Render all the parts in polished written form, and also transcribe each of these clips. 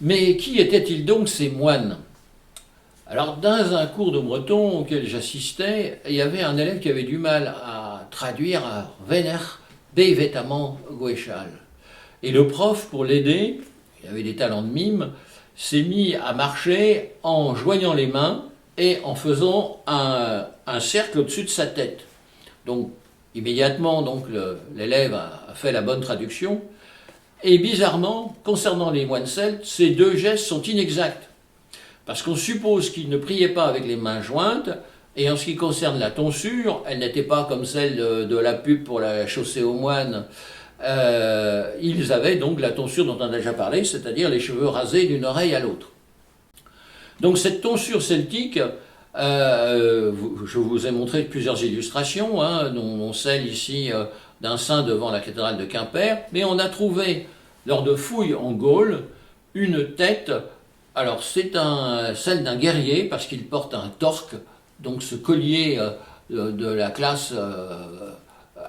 Mais qui étaient-ils donc ces moines? Alors, dans un cours de breton auquel j'assistais, il y avait un élève qui avait du mal à traduire Vénère Bévétamment Goéchal. Et le prof, pour l'aider, il avait des talents de mime, s'est mis à marcher en joignant les mains et en faisant un cercle au-dessus de sa tête. Donc, immédiatement, l'élève a fait la bonne traduction. Et bizarrement, concernant les moines celtes, ces deux gestes sont inexacts. Parce qu'on suppose qu'ils ne priaient pas avec les mains jointes, et en ce qui concerne la tonsure, elle n'était pas comme celle de la pub pour la chaussée aux moines. Ils avaient donc la tonsure dont on a déjà parlé, c'est-à-dire les cheveux rasés d'une oreille à l'autre. Donc cette tonsure celtique, je vous ai montré plusieurs illustrations, dont celle ici d'un saint devant la cathédrale de Quimper, mais on a trouvé, lors de fouilles en Gaule, une tête. Alors c'est celle d'un guerrier, parce qu'il porte un torque, donc ce collier de la classe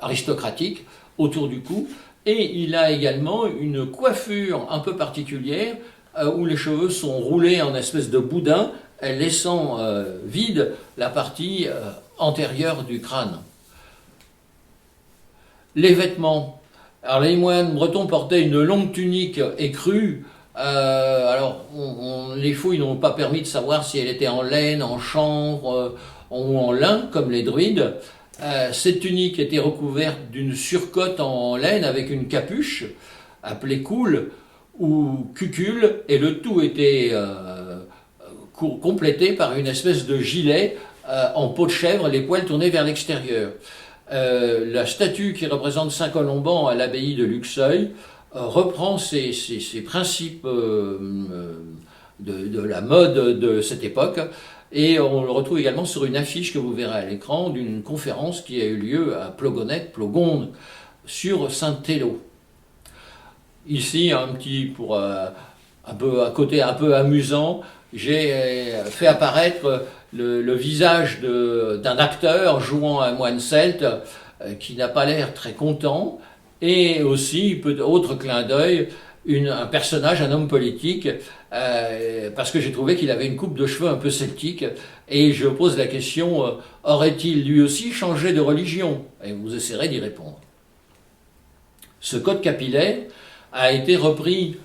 aristocratique, autour du cou, et il a également une coiffure un peu particulière, où les cheveux sont roulés en espèce de boudin, laissant vide la partie antérieure du crâne. Les vêtements. Alors les moines bretons portaient une longue tunique écrue. Les fouilles n'ont pas permis de savoir si elle était en laine, en chanvre ou en lin, comme les druides. Cette tunique était recouverte d'une surcotte en laine avec une capuche, appelée coule ou cucule, et le tout était complété par une espèce de gilet en peau de chèvre, les poils tournés vers l'extérieur. La statue qui représente Saint Colomban à l'abbaye de Luxeuil reprend ces principes de la mode de cette époque, et on le retrouve également sur une affiche que vous verrez à l'écran d'une conférence qui a eu lieu à Plogonde, sur Saint-Thélo. Ici, pour un côté un peu amusant, j'ai fait apparaître le visage d'un acteur jouant un moine celte qui n'a pas l'air très content, et aussi, autre clin d'œil, un personnage, un homme politique, parce que j'ai trouvé qu'il avait une coupe de cheveux un peu celtique, et je pose la question, aurait-il lui aussi changé de religion? Et vous essaierez d'y répondre. Ce code capillaire a été repris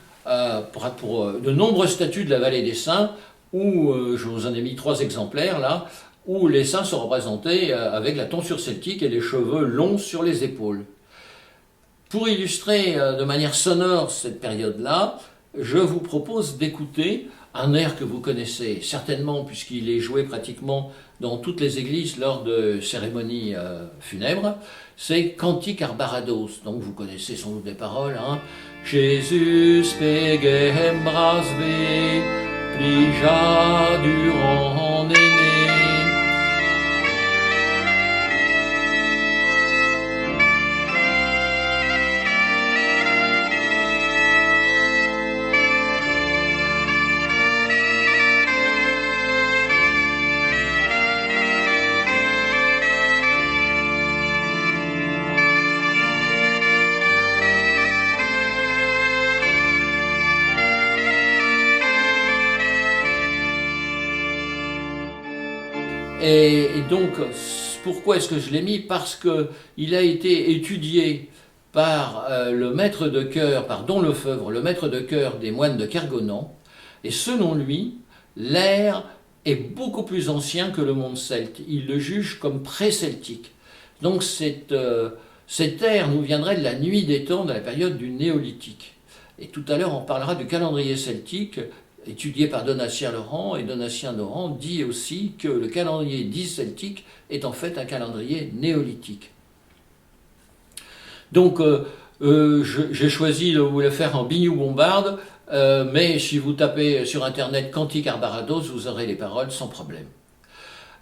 pour de nombreuses statues de la vallée des Saints, où, je vous en ai mis 3 exemplaires là, où les saints sont représentés avec la tonsure celtique et les cheveux longs sur les épaules. Pour illustrer de manière sonore cette période-là, je vous propose d'écouter un air que vous connaissez certainement, puisqu'il est joué pratiquement dans toutes les églises lors de cérémonies funèbres. C'est Cantique Arbarados, donc vous connaissez sans doute les paroles. Jésus pegem brasve, plija durant néné. Et donc, pourquoi est-ce que je l'ai mis? Parce qu'il a été étudié par le maître de chœur, par Don Lefebvre, le maître de chœur des moines de Kergonan, et selon lui, l'air est beaucoup plus ancien que le monde celte. Il le juge comme pré-celtique. Donc cet air nous viendrait de la nuit des temps, de la période du néolithique. Et tout à l'heure, on parlera du calendrier celtique, étudié par Donatien Laurent, et Donatien Laurent dit aussi que le calendrier dit celtique est en fait un calendrier néolithique. Donc j'ai choisi de vous le faire en bignou-bombarde, mais si vous tapez sur internet Cantique Arbarados, vous aurez les paroles sans problème.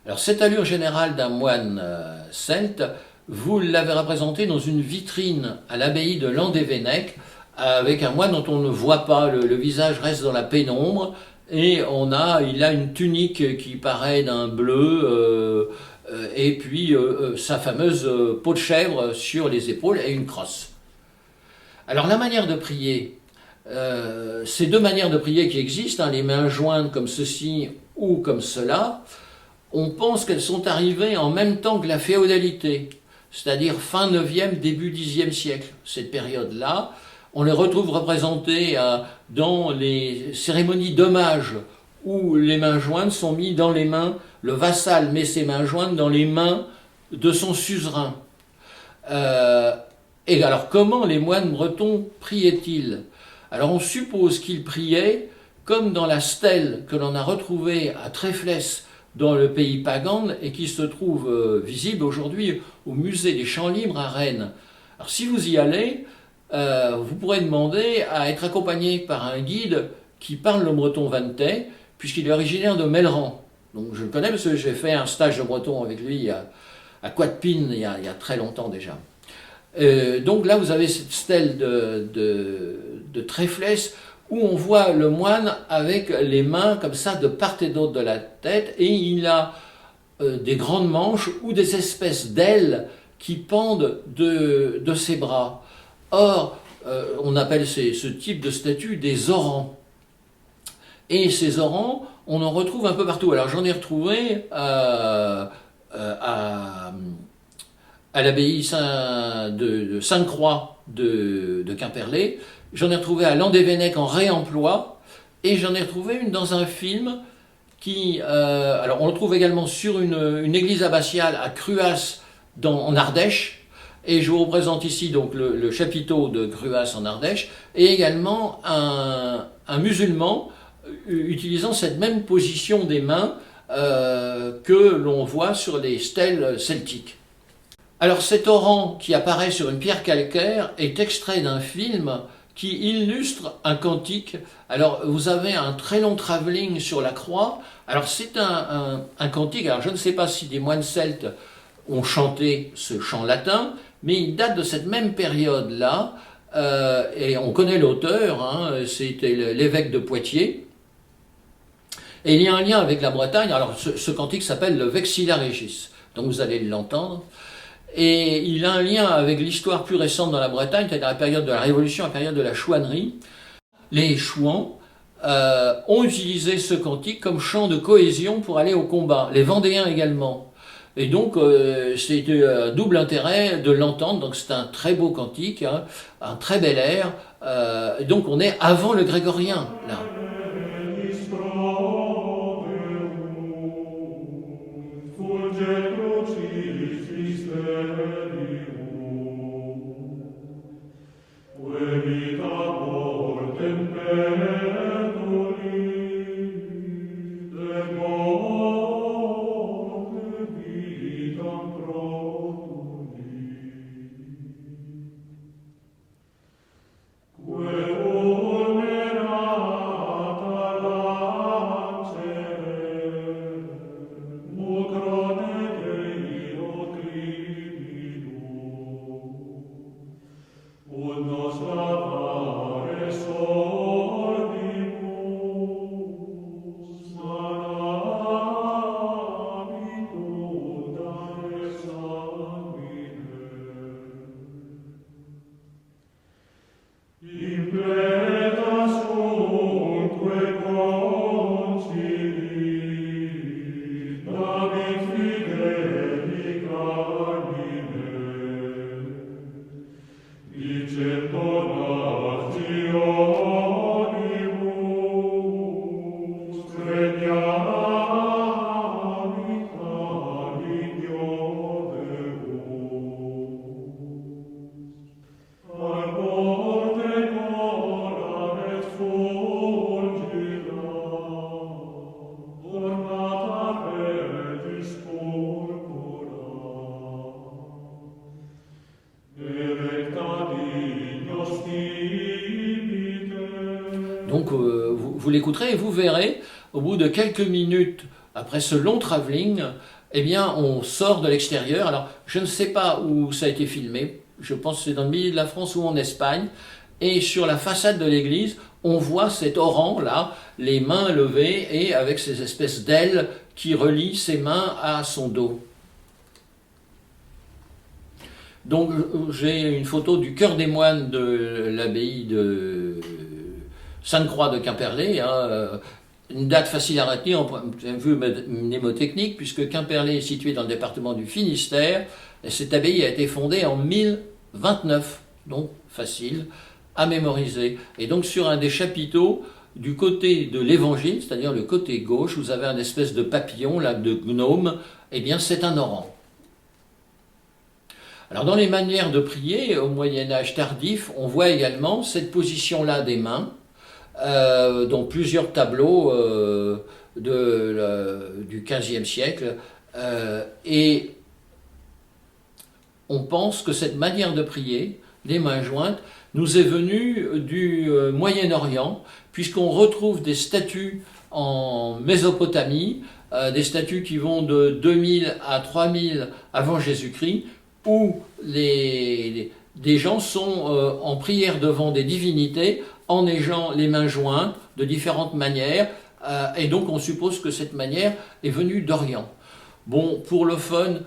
Alors cette allure générale d'un moine celte, vous l'avez représenté dans une vitrine à l'abbaye de Landévennec, avec un moine dont on ne voit pas, le visage reste dans la pénombre, et il a une tunique qui paraît d'un bleu, et puis sa fameuse peau de chèvre sur les épaules et une crosse. Alors la manière de prier, Ces deux manières de prier qui existent, hein, les mains jointes comme ceci ou comme cela, on pense qu'elles sont arrivées en même temps que la féodalité, c'est-à-dire fin 9e, début 10e siècle. Cette période-là, on les retrouve représentées dans les cérémonies d'hommage où les mains jointes sont mises dans les mains, le vassal met ses mains jointes dans les mains de son suzerain. Et alors comment les moines bretons priaient-ils? Alors on suppose qu'ils priaient comme dans la stèle que l'on a retrouvée à Tréflès dans le pays pagan et qui se trouve visible aujourd'hui au musée des Champs Libres à Rennes. Alors si vous y allez, vous pourrez demander à être accompagné par un guide qui parle le breton vantais, puisqu'il est originaire de Melleran. Donc je le connais parce que j'ai fait un stage de breton avec lui à Coatepine il y a très longtemps déjà. Donc là vous avez cette stèle de Tréflès où on voit le moine avec les mains comme ça de part et d'autre de la tête, et il a des grandes manches ou des espèces d'ailes qui pendent de ses bras. Or, on appelle ce type de statue des orants. Et ces orants, on en retrouve un peu partout. Alors j'en ai retrouvé à l'abbaye de Sainte-Croix de Quimperlé, j'en ai retrouvé à Landévennec en réemploi, et j'en ai retrouvé une dans un film qui... alors on le trouve également sur une église abbatiale à Cruas en Ardèche, et je vous représente ici donc le chapiteau de Cruas en Ardèche, et également un musulman utilisant cette même position des mains que l'on voit sur les stèles celtiques. Alors cet orant qui apparaît sur une pierre calcaire est extrait d'un film qui illustre un cantique. Alors vous avez un très long travelling sur la croix. Alors c'est un cantique, alors je ne sais pas si des moines celtes ont chanté ce chant latin, mais il date de cette même période-là, et on connaît l'auteur, hein, c'était l'évêque de Poitiers. Et il y a un lien avec la Bretagne. Alors ce cantique s'appelle le Vexilla Regis, donc vous allez l'entendre. Et il a un lien avec l'histoire plus récente dans la Bretagne, c'est-à-dire la période de la Révolution, la période de la chouannerie. Les chouans ont utilisé ce cantique comme chant de cohésion pour aller au combat, les Vendéens également. Et donc c'était un double intérêt de l'entendre, donc c'est un très beau cantique, hein, un très bel air, donc on est avant le grégorien, là. Donc vous l'écouterez et vous verrez, au bout de quelques minutes, après ce long travelling, eh bien on sort de l'extérieur. Alors je ne sais pas où ça a été filmé, je pense que c'est dans le milieu de la France ou en Espagne, et sur la façade de l'église, on voit cet orant là, les mains levées et avec ces espèces d'ailes qui relient ses mains à son dos. Donc j'ai une photo du chœur des moines de l'abbaye Sainte-Croix de Quimperlé, une date facile à retenir en point de vue mnémotechnique, puisque Quimperlé est situé dans le département du Finistère, et cette abbaye a été fondée en 1029, donc facile à mémoriser. Et donc sur un des chapiteaux, du côté de l'évangile, c'est-à-dire le côté gauche, vous avez un espèce de papillon, là, de gnome, eh bien c'est un orang. Alors dans les manières de prier, au Moyen-Âge tardif, on voit également cette position-là des mains, dans plusieurs tableaux du XVe siècle, et on pense que cette manière de prier, les mains jointes, nous est venue du Moyen-Orient, puisqu'on retrouve des statues en Mésopotamie, des statues qui vont de 2000 à 3000 avant Jésus-Christ, où des gens sont en prière devant des divinités, en ayant les mains jointes de différentes manières, et donc on suppose que cette manière est venue d'Orient. Bon, pour le fun,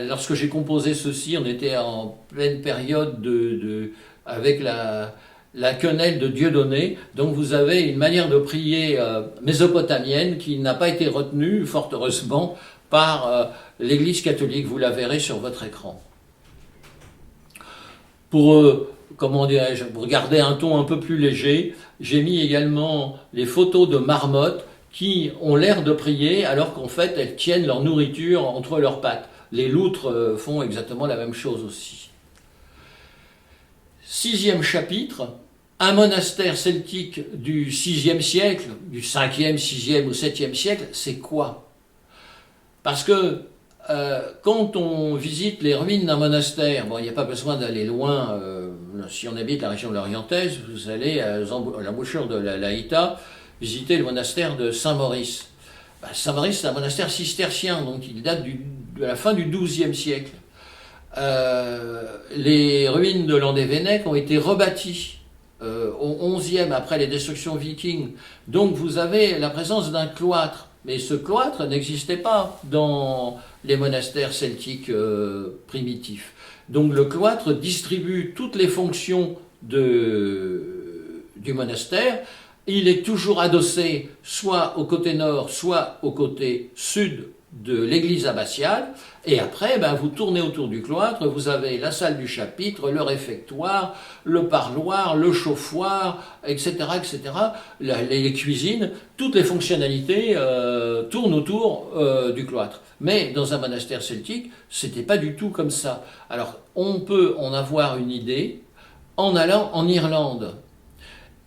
lorsque j'ai composé ceci, on était en pleine période avec la quenelle de Dieudonné, donc vous avez une manière de prier mésopotamienne qui n'a pas été retenue, fort heureusement, par l'Église catholique, vous la verrez sur votre écran. Pour garder un ton un peu plus léger, j'ai mis également les photos de marmottes qui ont l'air de prier alors qu'en fait elles tiennent leur nourriture entre leurs pattes. Les loutres font exactement la même chose aussi. 6e chapitre, un monastère celtique du 6e siècle, du 5e, 6e ou 7e siècle, c'est quoi? Parce que quand on visite les ruines d'un monastère, bon, il n'y a pas besoin d'aller loin, si on habite la région de l'Orientaise, vous allez à l'embouchure de la Laïta visiter le monastère de Saint-Maurice. Saint-Maurice, c'est un monastère cistercien, donc il date de la fin du XIIe siècle. Les ruines de Landévennec ont été rebâties au XIe, après les destructions vikings. Donc vous avez la présence d'un cloître. Mais ce cloître n'existait pas dans les monastères celtiques primitifs. Donc le cloître distribue toutes les fonctions du monastère. Il est toujours adossé soit au côté nord, soit au côté sud de l'église abbatiale. Et après, vous tournez autour du cloître, vous avez la salle du chapitre, le réfectoire, le parloir, le chauffoir, etc., etc., les cuisines, toutes les fonctionnalités tournent autour du cloître. Mais dans un monastère celtique, c'était pas du tout comme ça. Alors, on peut en avoir une idée en allant en Irlande.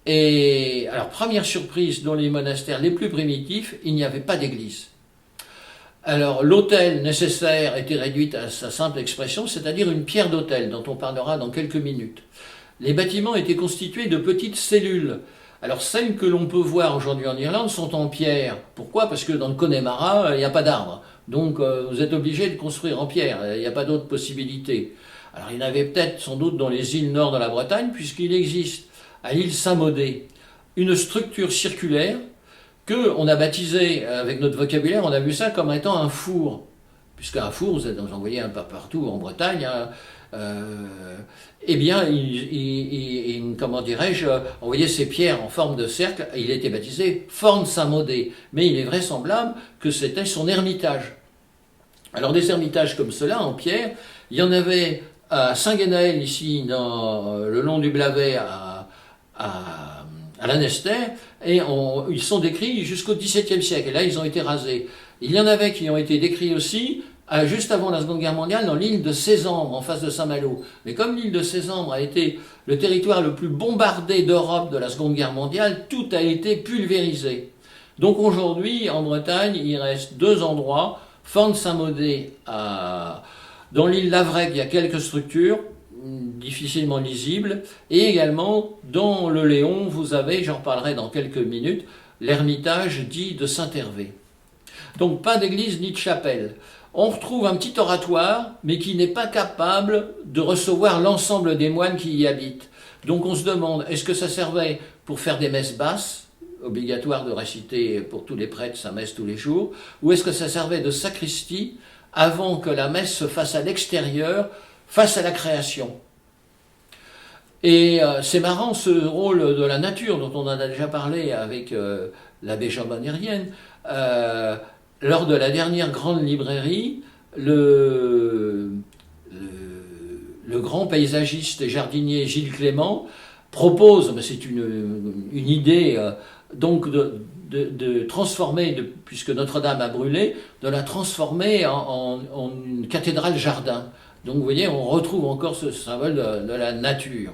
Et alors, première surprise, dans les monastères les plus primitifs, il n'y avait pas d'église. Alors, l'autel nécessaire était réduit à sa simple expression, c'est-à-dire une pierre d'autel, dont on parlera dans quelques minutes. Les bâtiments étaient constitués de petites cellules. Alors, celles que l'on peut voir aujourd'hui en Irlande sont en pierre. Pourquoi? Parce que dans le Connemara, il n'y a pas d'arbres. Donc, vous êtes obligé de construire en pierre. Il n'y a pas d'autre possibilité. Alors, il y en avait peut-être, sans doute, dans les îles nord de la Bretagne, puisqu'il existe à l'île Saint-Maudé une structure circulaire qu'on a baptisé, avec notre vocabulaire, on a vu ça comme étant un four. Puisqu'un four, vous en voyez un peu partout en Bretagne, eh bien, comment dirais-je, on voyait ces pierres en forme de cercle, il était baptisé Forne Saint-Maudé. Mais il est vraisemblable que c'était son ermitage. Alors des ermitages comme cela, en pierre, il y en avait à Saint-Guénaël, ici, le long du Blavet, à Lanester, et ils sont décrits jusqu'au XVIIe siècle, et là ils ont été rasés. Il y en avait qui ont été décrits aussi juste avant la Seconde Guerre mondiale dans l'île de Sésambre, en face de Saint-Malo. Mais comme l'île de Sésambre a été le territoire le plus bombardé d'Europe de la Seconde Guerre mondiale, tout a été pulvérisé. Donc aujourd'hui, en Bretagne, il reste 2 endroits, Forne Saint-Maudé, dans l'île Lavrec, il y a quelques structures, difficilement lisible, et également dans le Léon, vous avez, j'en reparlerai dans quelques minutes, l'ermitage dit de Saint-Hervé. Donc pas d'église ni de chapelle. On retrouve un petit oratoire, mais qui n'est pas capable de recevoir l'ensemble des moines qui y habitent. Donc on se demande, est-ce que ça servait pour faire des messes basses, obligatoire de réciter pour tous les prêtres sa messe tous les jours, ou est-ce que ça servait de sacristie avant que la messe se fasse à l'extérieur, face à la création. Et c'est marrant ce rôle de la nature dont on en a déjà parlé avec l'abbé Jean Bonérienne. Lors de la dernière grande librairie, le grand paysagiste et jardinier Gilles Clément propose, mais c'est une idée, donc de transformer, puisque Notre-Dame a brûlé, de la transformer en une cathédrale jardin. Donc vous voyez, on retrouve encore ce symbole de la nature.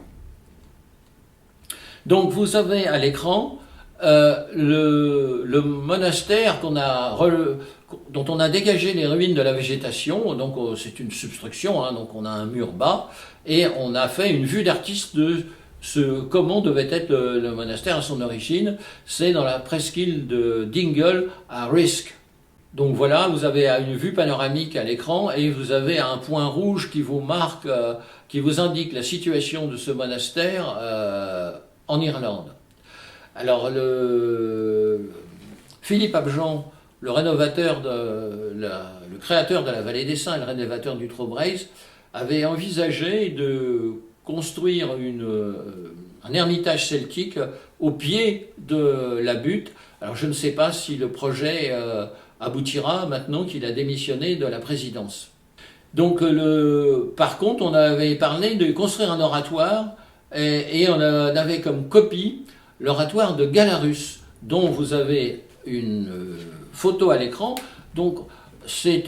Donc vous avez à l'écran le monastère dont on a dégagé les ruines de la végétation. Donc c'est une substruction, hein, donc on a un mur bas, et on a fait une vue d'artiste de comment devait être le monastère à son origine. C'est dans la presqu'île de Dingle à Risk. Donc voilà, vous avez une vue panoramique à l'écran et vous avez un point rouge qui vous marque, qui vous indique la situation de ce monastère en Irlande. Alors Philippe Abjean, le rénovateur, le créateur de la Vallée des Saints, le rénovateur du Trobriez, avait envisagé de construire un ermitage celtique au pied de la butte. Alors je ne sais pas si le projet aboutira maintenant qu'il a démissionné de la présidence. Donc par contre, on avait parlé de construire un oratoire et on avait comme copie l'oratoire de Galarus, dont vous avez une photo à l'écran. Donc il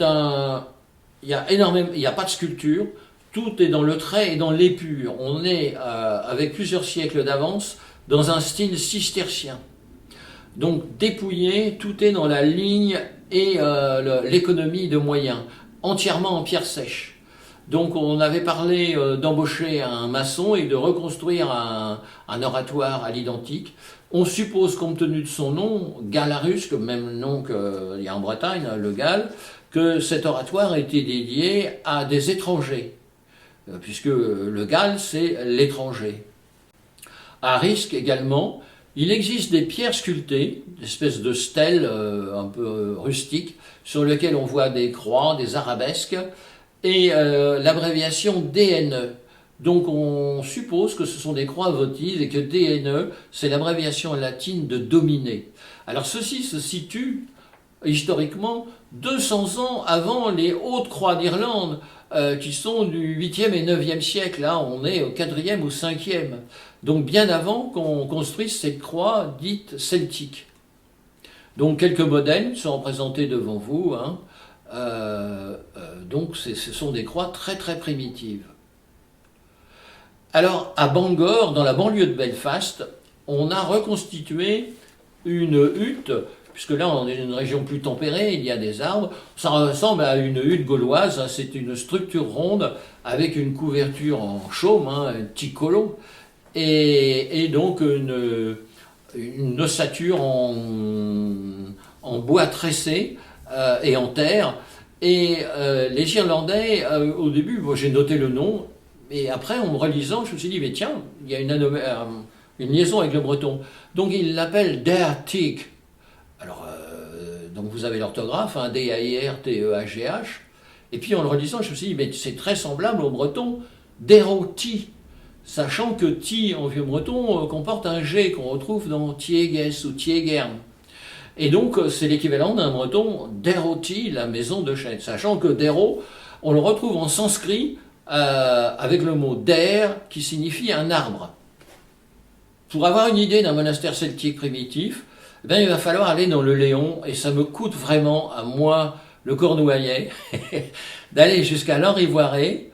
y a pas de sculpture. Tout est dans le trait et dans l'épure. On est, avec plusieurs siècles d'avance, dans un style cistercien. Donc dépouillé, tout est dans la ligne et l'économie de moyens, entièrement en pierre sèche. Donc on avait parlé d'embaucher un maçon et de reconstruire un oratoire à l'identique. On suppose, compte tenu de son nom, Galarus, comme même nom qu'il y a en Bretagne, le Galles, que cet oratoire était dédié à des étrangers, puisque le Galles, c'est l'étranger. À Risque également, il existe des pierres sculptées, des espèces de stèles un peu rustiques, sur lesquelles on voit des croix, des arabesques, et l'abréviation DNE. Donc on suppose que ce sont des croix votives et que DNE, c'est l'abréviation latine de dominer. Alors ceci se situe historiquement 200 ans avant les hautes croix d'Irlande, qui sont du 8e et 9e siècle. Là, on est au 4e ou 5e. Donc bien avant qu'on construise cette croix dite celtique. Donc quelques modèles sont représentés devant vous. Hein. Donc ce sont des croix très très primitives. Alors à Bangor, dans la banlieue de Belfast, on a reconstitué une hutte, puisque là on est dans une région plus tempérée, il y a des arbres. Ça ressemble à une hutte gauloise, hein. C'est une structure ronde avec une couverture en chaume, hein, un petit colon, et donc une ossature en bois tressé et en terre. Et les Irlandais, au début, moi j'ai noté le nom, et après en me relisant, je me suis dit, mais tiens, il y a une liaison avec le breton. Donc ils l'appellent Dairteach. Alors, donc vous avez l'orthographe, hein, D-A-I-R-T-E-H-G-H. Et puis en le relisant, je me suis dit, mais c'est très semblable au breton, Deroti, sachant que ti en vieux breton comporte un G qu'on retrouve dans Tieges ou Tiegern. Et donc c'est l'équivalent d'un breton Deroti, la maison de chêne. Sachant que Dero, on le retrouve en sanskrit avec le mot Der qui signifie un arbre. Pour avoir une idée d'un monastère celtique primitif, eh bien, il va falloir aller dans le Léon, et ça me coûte vraiment, à moi, le Cornouaillais, d'aller jusqu'à l'Henri-Voiré,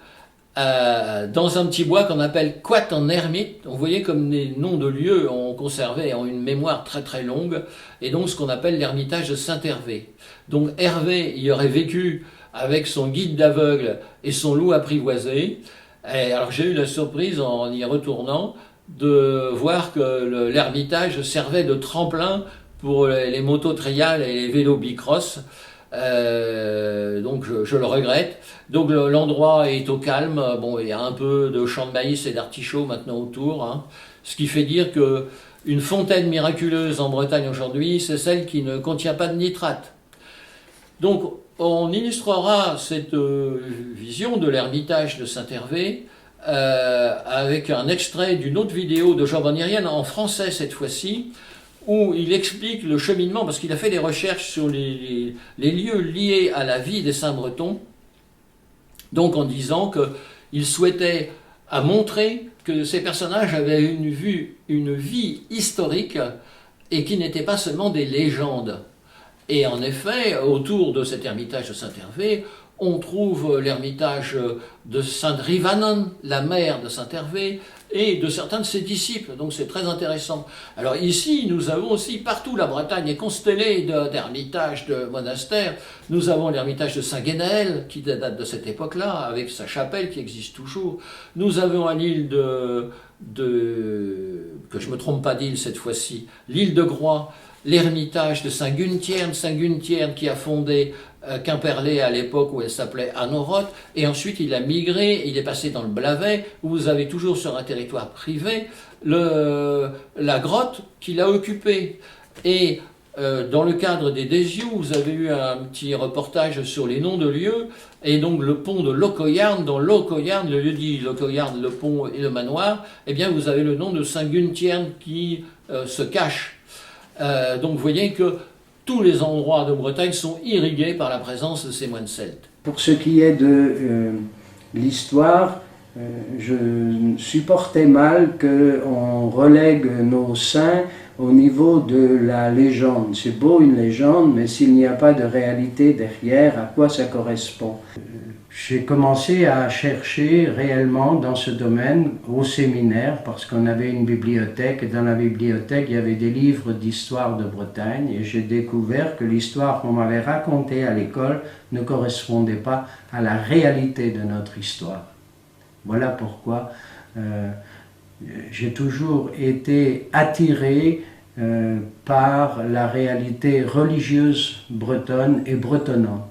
dans un petit bois qu'on appelle Quat en ermite. Vous voyez comme les noms de lieux ont conservé en une mémoire très très longue, et donc ce qu'on appelle l'ermitage de Saint-Hervé. Donc Hervé y aurait vécu avec son guide d'aveugle et son loup apprivoisé. Et alors j'ai eu la surprise en y retournant de voir que l'ermitage servait de tremplin pour les motos trials et les vélos bicross. Donc je le regrette. Donc l'endroit est au calme. Bon, il y a un peu de champs de maïs et d'artichauts maintenant autour, hein. Ce qui fait dire que une fontaine miraculeuse en Bretagne aujourd'hui, c'est celle qui ne contient pas de nitrate. Donc on illustrera cette vision de l'ermitage de Saint-Hervé avec un extrait d'une autre vidéo de Jean Bonirienne, en français cette fois-ci, où il explique le cheminement, parce qu'il a fait des recherches sur les lieux liés à la vie des Saint-Bretons, donc en disant qu'il souhaitait montrer que ces personnages avaient une vie historique et qui n'étaient pas seulement des légendes. Et en effet, autour de cet ermitage de Saint-Hervé, on trouve l'ermitage de Sainte Rivanon, la mère de Saint-Hervé, et de certains de ses disciples, donc c'est très intéressant. Alors ici, nous avons aussi, partout la Bretagne est constellée d'ermitages, de monastères. Nous avons l'ermitage de Saint-Guénel, qui date de cette époque-là, avec sa chapelle qui existe toujours. Nous avons à l'île que je ne me trompe pas d'île cette fois-ci, l'île de Groix, l'ermitage de Saint-Gunthierne qui a fondé Quimperlé à l'époque où elle s'appelait Anoroth, et ensuite il a migré, il est passé dans le Blavet, où vous avez toujours sur un territoire privé la grotte qu'il a occupée. Et dans le cadre des Désiou, vous avez eu un petit reportage sur les noms de lieux, et donc le pont de Locoyarn, dans Locoyarn, le lieu dit Locoyarn, le pont et le manoir, eh bien vous avez le nom de Saint-Gunthierne qui se cache. Donc vous voyez que tous les endroits de Bretagne sont irrigués par la présence de ces moines celtes. Pour ce qui est de l'histoire, je supportais mal qu'on relègue nos saints au niveau de la légende. C'est beau une légende, mais s'il n'y a pas de réalité derrière, à quoi ça correspond? J'ai commencé à chercher réellement dans ce domaine au séminaire parce qu'on avait une bibliothèque et dans la bibliothèque il y avait des livres d'histoire de Bretagne et j'ai découvert que l'histoire qu'on m'avait racontée à l'école ne correspondait pas à la réalité de notre histoire. Voilà pourquoi j'ai toujours été attiré par la réalité religieuse bretonne et bretonnante.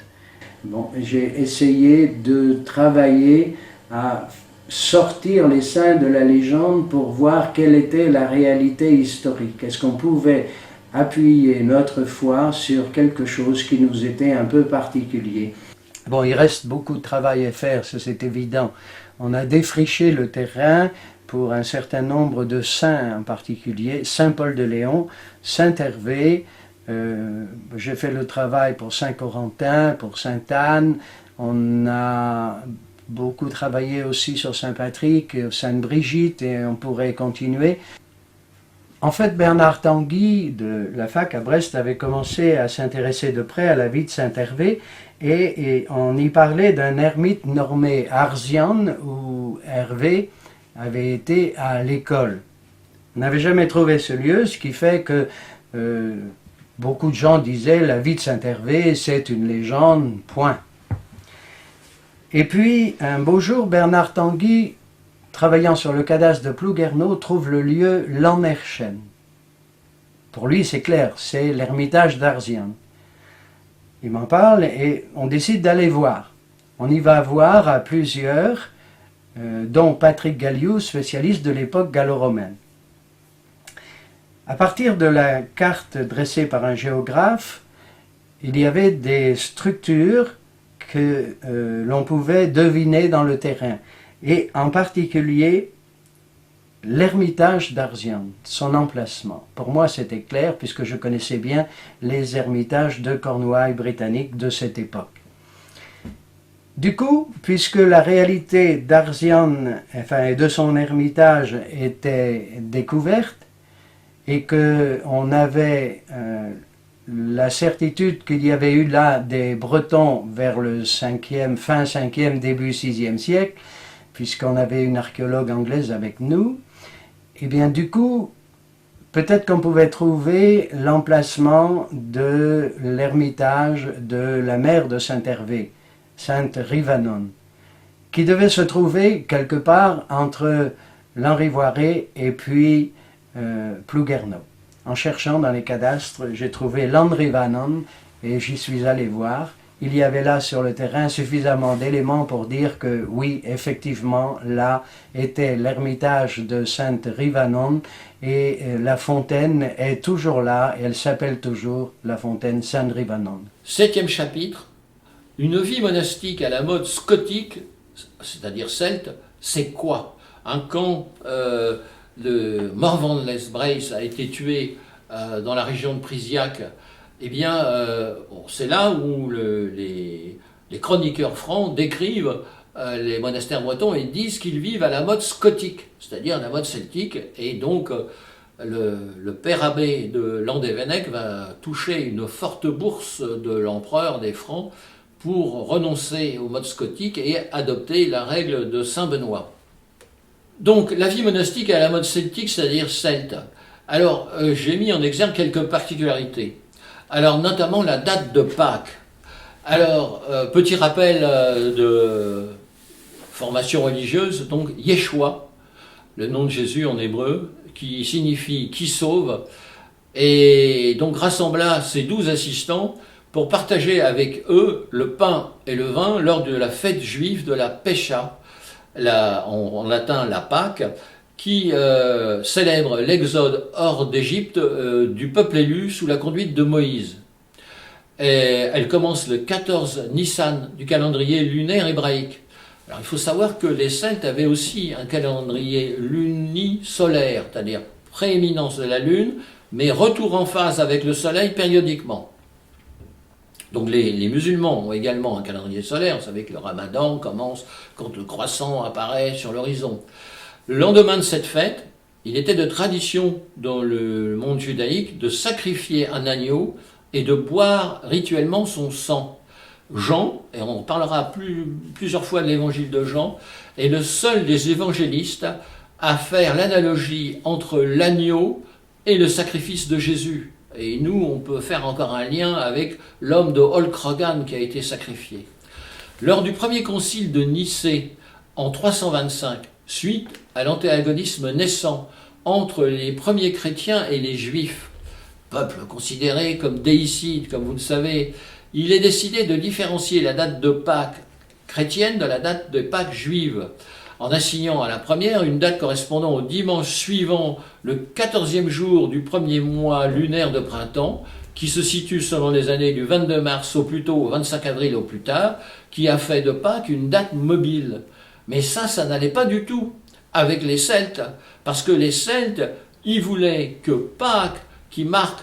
Bon, j'ai essayé de travailler à sortir les saints de la légende pour voir quelle était la réalité historique. Est-ce qu'on pouvait appuyer notre foi sur quelque chose qui nous était un peu particulier? Bon, il reste beaucoup de travail à faire, ça c'est évident. On a défriché le terrain pour un certain nombre de saints en particulier, Saint Paul de Léon, Saint Hervé. J'ai fait le travail pour Saint-Corentin, pour Sainte-Anne. On a beaucoup travaillé aussi sur Saint-Patrick, Sainte-Brigitte et on pourrait continuer. En fait, Bernard Tanguy de la fac à Brest avait commencé à s'intéresser de près à la vie de Saint-Hervé et on y parlait d'un ermite nommé Arzian où Hervé avait été à l'école. On n'avait jamais trouvé ce lieu, ce qui fait que beaucoup de gens disaient la vie de Saint-Hervé, c'est une légende, point. Et puis, un beau jour, Bernard Tanguy, travaillant sur le cadastre de Plouguerneau, trouve le lieu Lannerchen. Pour lui, c'est clair, c'est l'ermitage d'Arzian. Il m'en parle et on décide d'aller voir. On y va voir à plusieurs, dont Patrick Galliou, spécialiste de l'époque gallo-romaine. À partir de la carte dressée par un géographe, il y avait des structures que l'on pouvait deviner dans le terrain. Et en particulier, l'ermitage d'Arzian, son emplacement. Pour moi, c'était clair puisque je connaissais bien les ermitages de Cornouailles britanniques de cette époque. Du coup, puisque la réalité d'Arzian, enfin, et de son ermitage était découverte, et qu'on avait la certitude qu'il y avait eu là des Bretons vers le 5e, fin 5e, début 6e siècle, puisqu'on avait une archéologue anglaise avec nous, et bien du coup, peut-être qu'on pouvait trouver l'emplacement de l'ermitage de la mère de Saint-Hervé, Sainte Rivanon, qui devait se trouver quelque part entre l'Henri-Voiré et puis Plouguerneau. En cherchant dans les cadastres, j'ai trouvé Lanrivanon et j'y suis allé voir. Il y avait là sur le terrain suffisamment d'éléments pour dire que oui, effectivement, là était l'ermitage de Sainte Rivanon et la fontaine est toujours là, et elle s'appelle toujours la fontaine Sainte Rivanon. 7e chapitre, une vie monastique à la mode scotique, c'est-à-dire celte, c'est quoi? Quand le Morvan les Brace a été tué dans la région de Prisiac, eh bien, c'est là où les chroniqueurs francs décrivent les monastères bretons et disent qu'ils vivent à la mode scotique, c'est-à-dire la mode celtique, et donc le père abbé de Landévennec va toucher une forte bourse de l'empereur des Francs pour renoncer au mode scotique et adopter la règle de Saint-Benoît. Donc la vie monastique est à la mode celtique, c'est-à-dire celte. Alors j'ai mis en exergue quelques particularités. Alors notamment la date de Pâques. Alors petit rappel de formation religieuse, donc Yeshua, le nom de Jésus en hébreu, qui signifie qui sauve, et donc rassembla ses 12 assistants pour partager avec eux le pain et le vin lors de la fête juive de la Pécha, en latin la Pâque, qui célèbre l'exode hors d'Égypte du peuple élu sous la conduite de Moïse. Et elle commence le 14 Nissan du calendrier lunaire hébraïque. Alors il faut savoir que les Celtes avaient aussi un calendrier lunisolaire, c'est-à-dire prééminence de la Lune, mais retour en phase avec le Soleil périodiquement. Donc les musulmans ont également un calendrier solaire. Vous savez que le ramadan commence quand le croissant apparaît sur l'horizon. Le lendemain de cette fête, il était de tradition dans le monde judaïque de sacrifier un agneau et de boire rituellement son sang. Jean, et on parlera plusieurs fois de l'évangile de Jean, est le seul des évangélistes à faire l'analogie entre l'agneau et le sacrifice de Jésus. Et nous, on peut faire encore un lien avec l'homme de Holcrogan qui a été sacrifié. Lors du premier concile de Nicée en 325, suite à l'antagonisme naissant entre les premiers chrétiens et les juifs, peuple considéré comme déicide, comme vous le savez, il est décidé de différencier la date de Pâques chrétienne de la date de Pâques juive, en assignant à la première une date correspondant au dimanche suivant le 14e jour du premier mois lunaire de printemps, qui se situe selon les années du 22 mars au plus tôt au 25 avril au plus tard, qui a fait de Pâques une date mobile. Mais ça n'allait pas du tout avec les Celtes, parce que les Celtes, ils voulaient que Pâques, qui marque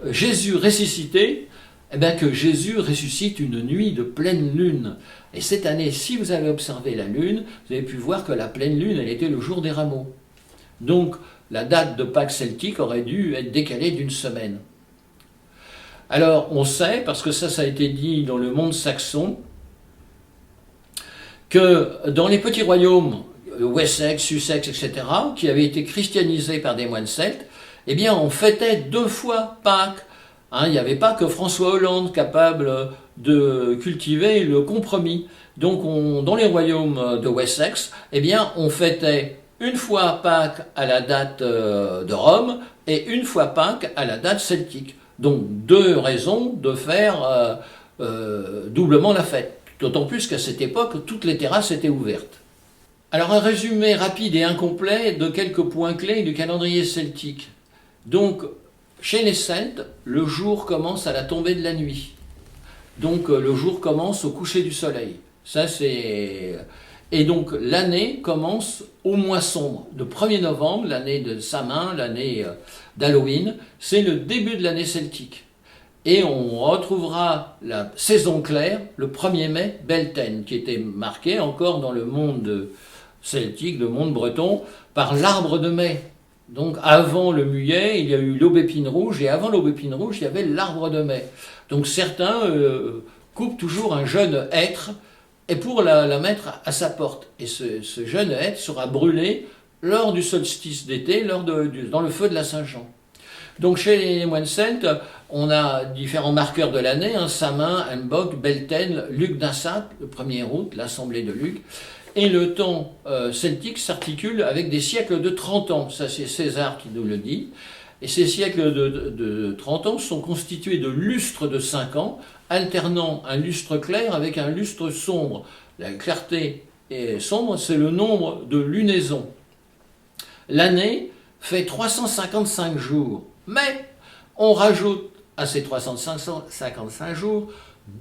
Jésus ressuscité, eh bien que Jésus ressuscite une nuit de pleine lune. Et cette année, si vous avez observé la lune, vous avez pu voir que la pleine lune, elle était le jour des rameaux. Donc, la date de Pâques celtique aurait dû être décalée d'une semaine. Alors, on sait, parce que ça a été dit dans le monde saxon, que dans les petits royaumes, Wessex, Sussex, etc., qui avaient été christianisés par des moines celtes, eh bien, on fêtait 2 fois Pâques. Il n'y avait pas que François Hollande capable de cultiver le compromis. Donc, dans les royaumes de Wessex, eh bien, on fêtait une fois Pâques à la date de Rome et une fois Pâques à la date celtique. Donc, 2 raisons de faire doublement la fête. D'autant plus qu'à cette époque, toutes les terrasses étaient ouvertes. Alors, un résumé rapide et incomplet de quelques points clés du calendrier celtique. Donc, chez les Celtes, le jour commence à la tombée de la nuit. Donc le jour commence au coucher du soleil. Et donc l'année commence au mois sombre. Le 1er novembre, l'année de Samin, l'année d'Halloween, c'est le début de l'année celtique. Et on retrouvera la saison claire le 1er mai, Beltane, qui était marquée encore dans le monde celtique, le monde breton, par l'arbre de mai. Donc avant le muillet, il y a eu l'aubépine rouge, et avant l'aubépine rouge, il y avait l'arbre de mai. Donc certains coupent toujours un jeune hêtre et pour la mettre à sa porte. Et ce jeune hêtre sera brûlé lors du solstice d'été, dans le feu de la Saint-Jean. Donc chez les moines celtes, on a différents marqueurs de l'année, Samin, Imbolc, Beltane, Lugnasat, le 1er août, l'assemblée de Lugh. Et le temps celtique s'articule avec des siècles de 30 ans. Ça, c'est César qui nous le dit. Et ces siècles de 30 ans sont constitués de lustres de 5 ans, alternant un lustre clair avec un lustre sombre. La clarté et sombre, c'est le nombre de lunaisons. L'année fait 355 jours. Mais on rajoute à ces 355 jours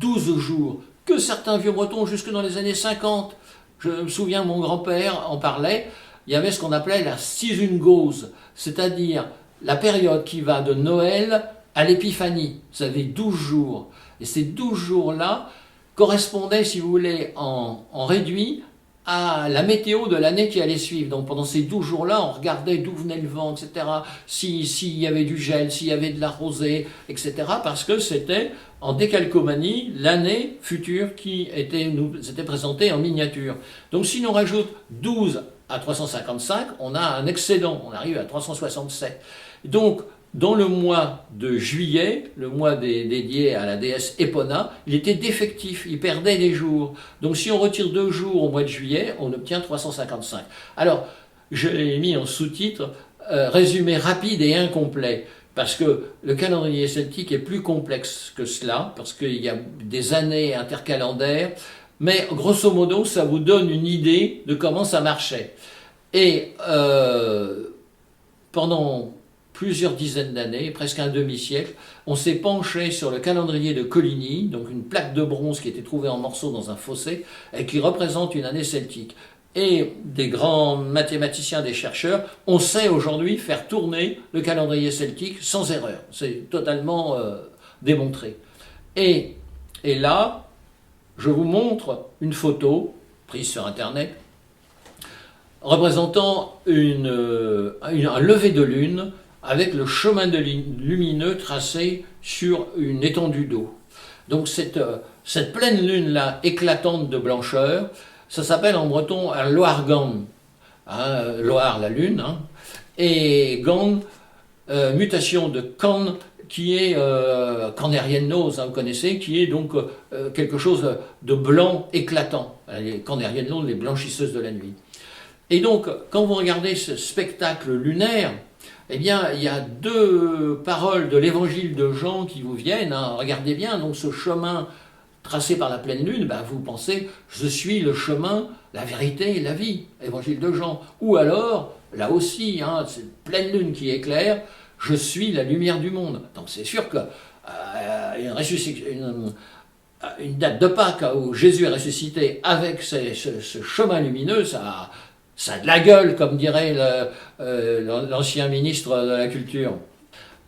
12 jours que certains vieux bretons, jusque dans les années 50, Je me souviens, mon grand-père en parlait, il y avait ce qu'on appelait la Sisungose, c'est-à-dire la période qui va de Noël à l'Épiphanie. Vous avez 12 jours. Et ces 12 jours-là correspondaient, si vous voulez, en réduit à la météo de l'année qui allait suivre. Donc pendant ces 12 jours-là, on regardait d'où venait le vent, etc., s'il y avait du gel, s'il y avait de la rosée, etc., parce que c'était en décalcomanie l'année future qui nous était présentée en miniature. Donc si l'on rajoute 12 à 355, on a un excédent, on arrive à 367. Donc dans le mois de juillet, le mois dédié à la déesse Epona, il était défectif, il perdait des jours. Donc si on retire 2 jours au mois de juillet, on obtient 355. Alors, je l'ai mis en sous-titre, résumé rapide et incomplet, parce que le calendrier celtique est plus complexe que cela, parce qu'il y a des années intercalendaires, mais grosso modo, ça vous donne une idée de comment ça marchait. Et pendant plusieurs dizaines d'années, presque un demi-siècle, on s'est penché sur le calendrier de Coligny, donc une plaque de bronze qui était trouvée en morceaux dans un fossé et qui représente une année celtique. Et des grands mathématiciens, des chercheurs, on sait aujourd'hui faire tourner le calendrier celtique sans erreur. C'est totalement démontré. Et là, je vous montre une photo prise sur Internet représentant un lever de lune avec le chemin lumineux tracé sur une étendue d'eau. Donc cette pleine lune-là, éclatante de blancheur, ça s'appelle en breton un Loargan, Loar la lune, et Gan, mutation de Can, qui est Canérienne-Nose, vous connaissez, qui est donc quelque chose de blanc éclatant. Les Canériennes-Nose, les blanchisseuses de la nuit. Et donc, quand vous regardez ce spectacle lunaire, eh bien, il y a 2 paroles de l'évangile de Jean qui vous viennent. Regardez bien, donc ce chemin tracé par la pleine lune, vous pensez, je suis le chemin, la vérité et la vie, évangile de Jean. Ou alors, là aussi, cette pleine lune qui éclaire, je suis la lumière du monde. Donc c'est sûr que une date de Pâques où Jésus est ressuscité avec ce chemin lumineux, ça a de la gueule, comme dirait l'ancien ministre de la Culture.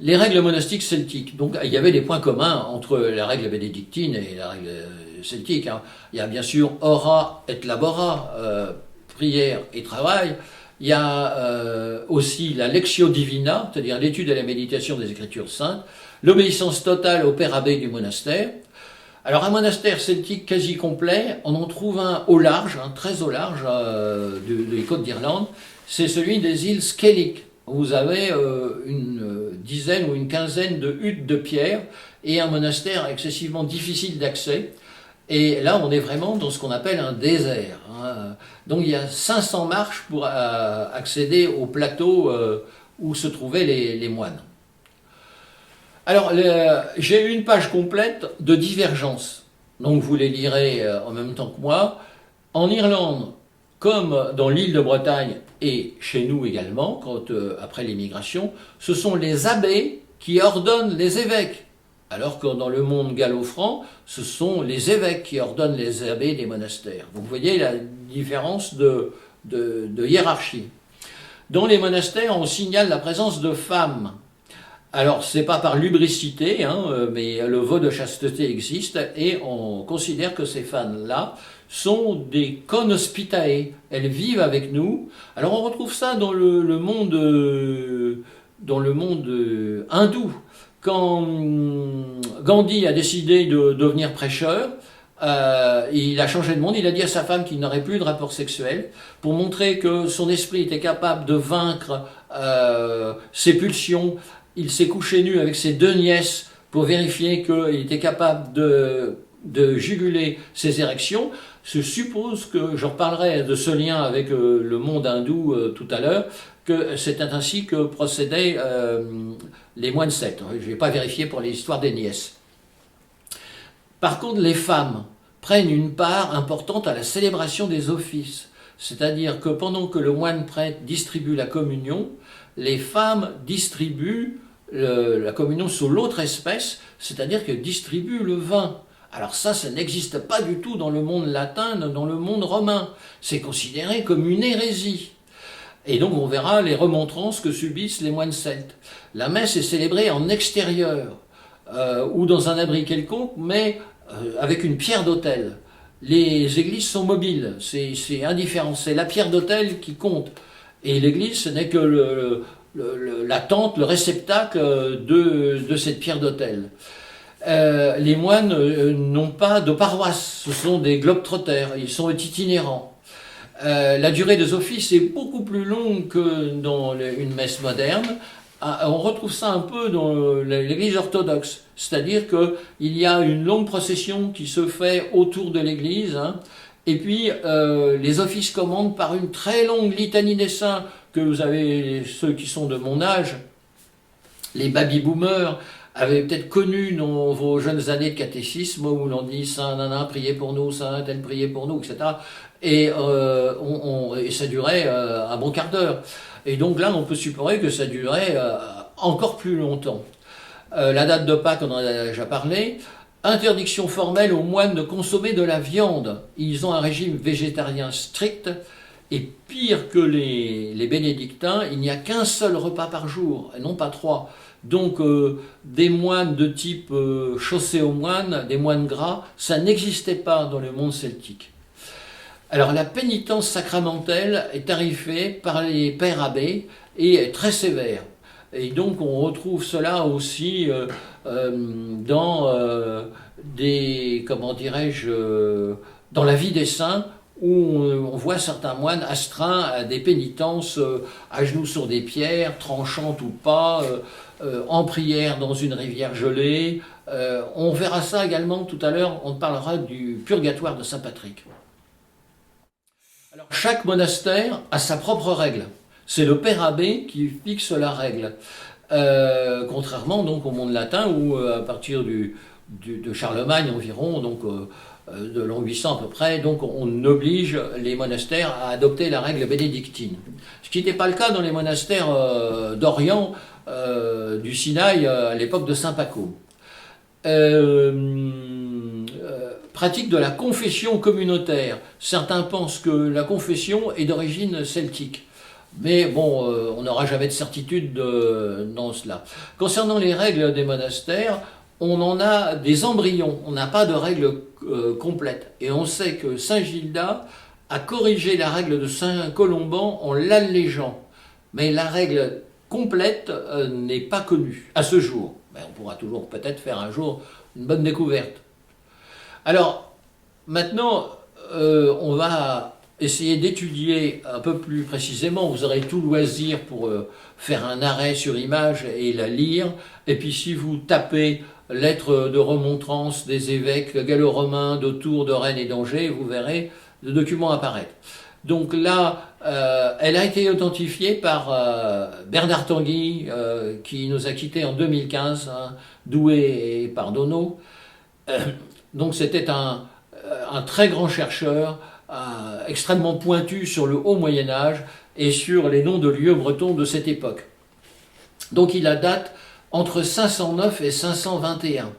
Les règles monastiques celtiques. Donc, il y avait des points communs entre la règle bénédictine et la règle celtique. Il y a bien sûr ora et labora, prière et travail. Il y a aussi la lectio divina, c'est-à-dire l'étude et la méditation des Écritures saintes. L'obéissance totale au père abbé du monastère. Alors un monastère celtique quasi complet, on en trouve un au large, très au large des côtes d'Irlande, c'est celui des îles Skellig. Vous avez une dizaine ou une quinzaine de huttes de pierre et un monastère excessivement difficile d'accès. Et là, on est vraiment dans ce qu'on appelle un désert. Donc il y a 500 marches pour accéder au plateau où se trouvaient les moines. Alors, j'ai une page complète de divergences, donc vous les lirez en même temps que moi. En Irlande, comme dans l'île de Bretagne et chez nous également, après l'émigration, ce sont les abbés qui ordonnent les évêques, alors que dans le monde gallo-franc, ce sont les évêques qui ordonnent les abbés des monastères. Donc vous voyez la différence de hiérarchie. Dans les monastères, on signale la présence de femmes. Alors, c'est pas par lubricité, mais le vœu de chasteté existe et on considère que ces femmes-là sont des conhospitae. Elles vivent avec nous. Alors, on retrouve ça dans le monde hindou. Quand Gandhi a décidé de devenir prêcheur, il a changé de monde, il a dit à sa femme qu'il n'aurait plus de rapport sexuel pour montrer que son esprit était capable de vaincre ses pulsions. Il s'est couché nu avec ses 2 nièces pour vérifier qu'il était capable de juguler ses érections. Je suppose que, j'en reparlerai de ce lien avec le monde hindou tout à l'heure, que c'était ainsi que procédaient les moines celtes. Je ne vais pas vérifier pour l'histoire des nièces. Par contre, les femmes prennent une part importante à la célébration des offices. C'est-à-dire que pendant que le moine prêtre distribue la communion, les femmes distribuent la communion sous l'autre espèce, c'est-à-dire qu'elles distribuent le vin. Alors ça n'existe pas du tout dans le monde latin, dans le monde romain. C'est considéré comme une hérésie. Et donc on verra les remontrances que subissent les moines celtes. La messe est célébrée en extérieur, ou dans un abri quelconque, mais avec une pierre d'autel. Les églises sont mobiles, c'est indifférent, c'est la pierre d'autel qui compte. Et l'église, ce n'est que la tente, le réceptacle de cette pierre d'autel. Les moines n'ont pas de paroisse, ce sont des globetrotters, ils sont itinérants. La durée des offices est beaucoup plus longue que dans une messe moderne. On retrouve ça un peu dans l'église orthodoxe, c'est-à-dire qu'il y a une longue procession qui se fait autour de l'église, hein, et puis les offices commandent par une très longue litanie des saints, que vous avez, ceux qui sont de mon âge, les baby-boomers, avaient peut-être connu dans vos jeunes années de catéchisme, où l'on dit « Saint Nana, priez pour nous, Saint tel, priez pour nous », etc. Et ça durait un bon quart d'heure. Et donc là, on peut supposer que ça durait encore plus longtemps. La date de Pâques, on en a déjà parlé. Interdiction formelle aux moines de consommer de la viande. Ils ont un régime végétarien strict. Et pire que les bénédictins, il n'y a qu'un seul repas par jour, et non pas 3. Donc des moines de type chaussés aux moines, des moines gras, ça n'existait pas dans le monde celtique. Alors la pénitence sacramentelle est tarifée par les pères abbés et est très sévère. Et donc on retrouve cela aussi dans dans la vie des saints, où on voit certains moines astreints à des pénitences à genoux sur des pierres, tranchantes ou pas, en prière dans une rivière gelée. On verra ça également tout à l'heure, on parlera du purgatoire de Saint Patrick. Alors, chaque monastère a sa propre règle. C'est le père abbé qui fixe la règle. Contrairement donc au monde latin, où à partir de Charlemagne environ, donc de l'an 800 à peu près, donc on oblige les monastères à adopter la règle bénédictine. Ce qui n'était pas le cas dans les monastères d'Orient, du Sinaï, à l'époque de Saint Paco. Pratique de la confession communautaire. Certains pensent que la confession est d'origine celtique. Mais bon, on n'aura jamais de certitude dans cela. Concernant les règles des monastères, on en a des embryons, on n'a pas de règles complètes. Et on sait que Saint Gildas a corrigé la règle de Saint Colomban en l'allégeant. Mais la règle complète n'est pas connue à ce jour. Mais on pourra toujours peut-être faire un jour une bonne découverte. Alors, maintenant, on va essayer d'étudier un peu plus précisément. Vous aurez tout loisir pour faire un arrêt sur image et la lire. Et puis si vous tapez lettres de remontrance des évêques gallo-romains de Tours, de Rennes et d'Angers, vous verrez le document apparaître. Donc là, elle a été authentifiée par Bernard Tanguy, qui nous a quittés en 2015, hein, Douai et Pardonneau. Donc c'était un très grand chercheur, extrêmement pointu sur le haut Moyen-Âge et sur les noms de lieux bretons de cette époque. Donc il a date entre 509 et 521.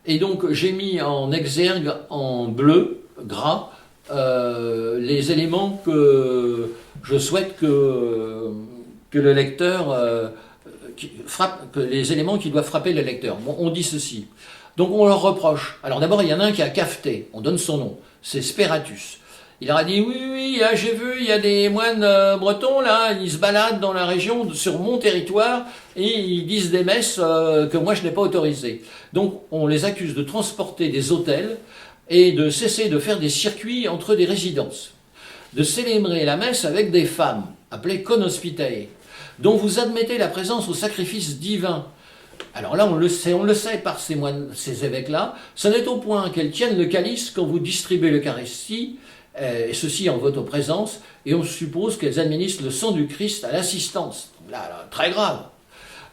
Et donc j'ai mis en exergue en bleu, gras, les éléments que je souhaite que le lecteur que les éléments qui doivent frapper le lecteur. Bon, on dit ceci. Donc on leur reproche. Alors d'abord, il y en a un qui a cafeté, on donne son nom, c'est Spératus. Il leur a dit, oui, j'ai vu, il y a des moines bretons, là, ils se baladent dans la région, sur mon territoire, et ils disent des messes que moi je n'ai pas autorisées. Donc on les accuse de transporter des autels et de cesser de faire des circuits entre des résidences, de célébrer la messe avec des femmes, appelées conospitae, dont vous admettez la présence au sacrifice divin. Alors là, on le sait par ces évêques-là, ce n'est au point qu'elles tiennent le calice quand vous distribuez l'Eucharistie, et ceci en votre présence, et on suppose qu'elles administrent le sang du Christ à l'assistance. Là, très grave.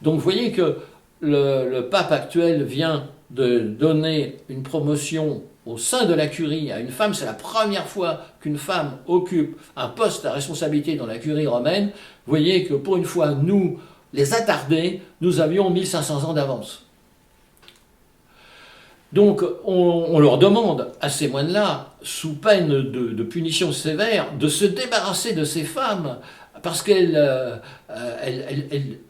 Donc vous voyez que le pape actuel vient de donner une promotion au sein de la curie à une femme. C'est la première fois qu'une femme occupe un poste à responsabilité dans la curie romaine. Vous voyez que pour une fois, nous, les attardés, nous avions 1500 ans d'avance. Donc on leur demande à ces moines-là, sous peine de punition sévère, de se débarrasser de ces femmes, parce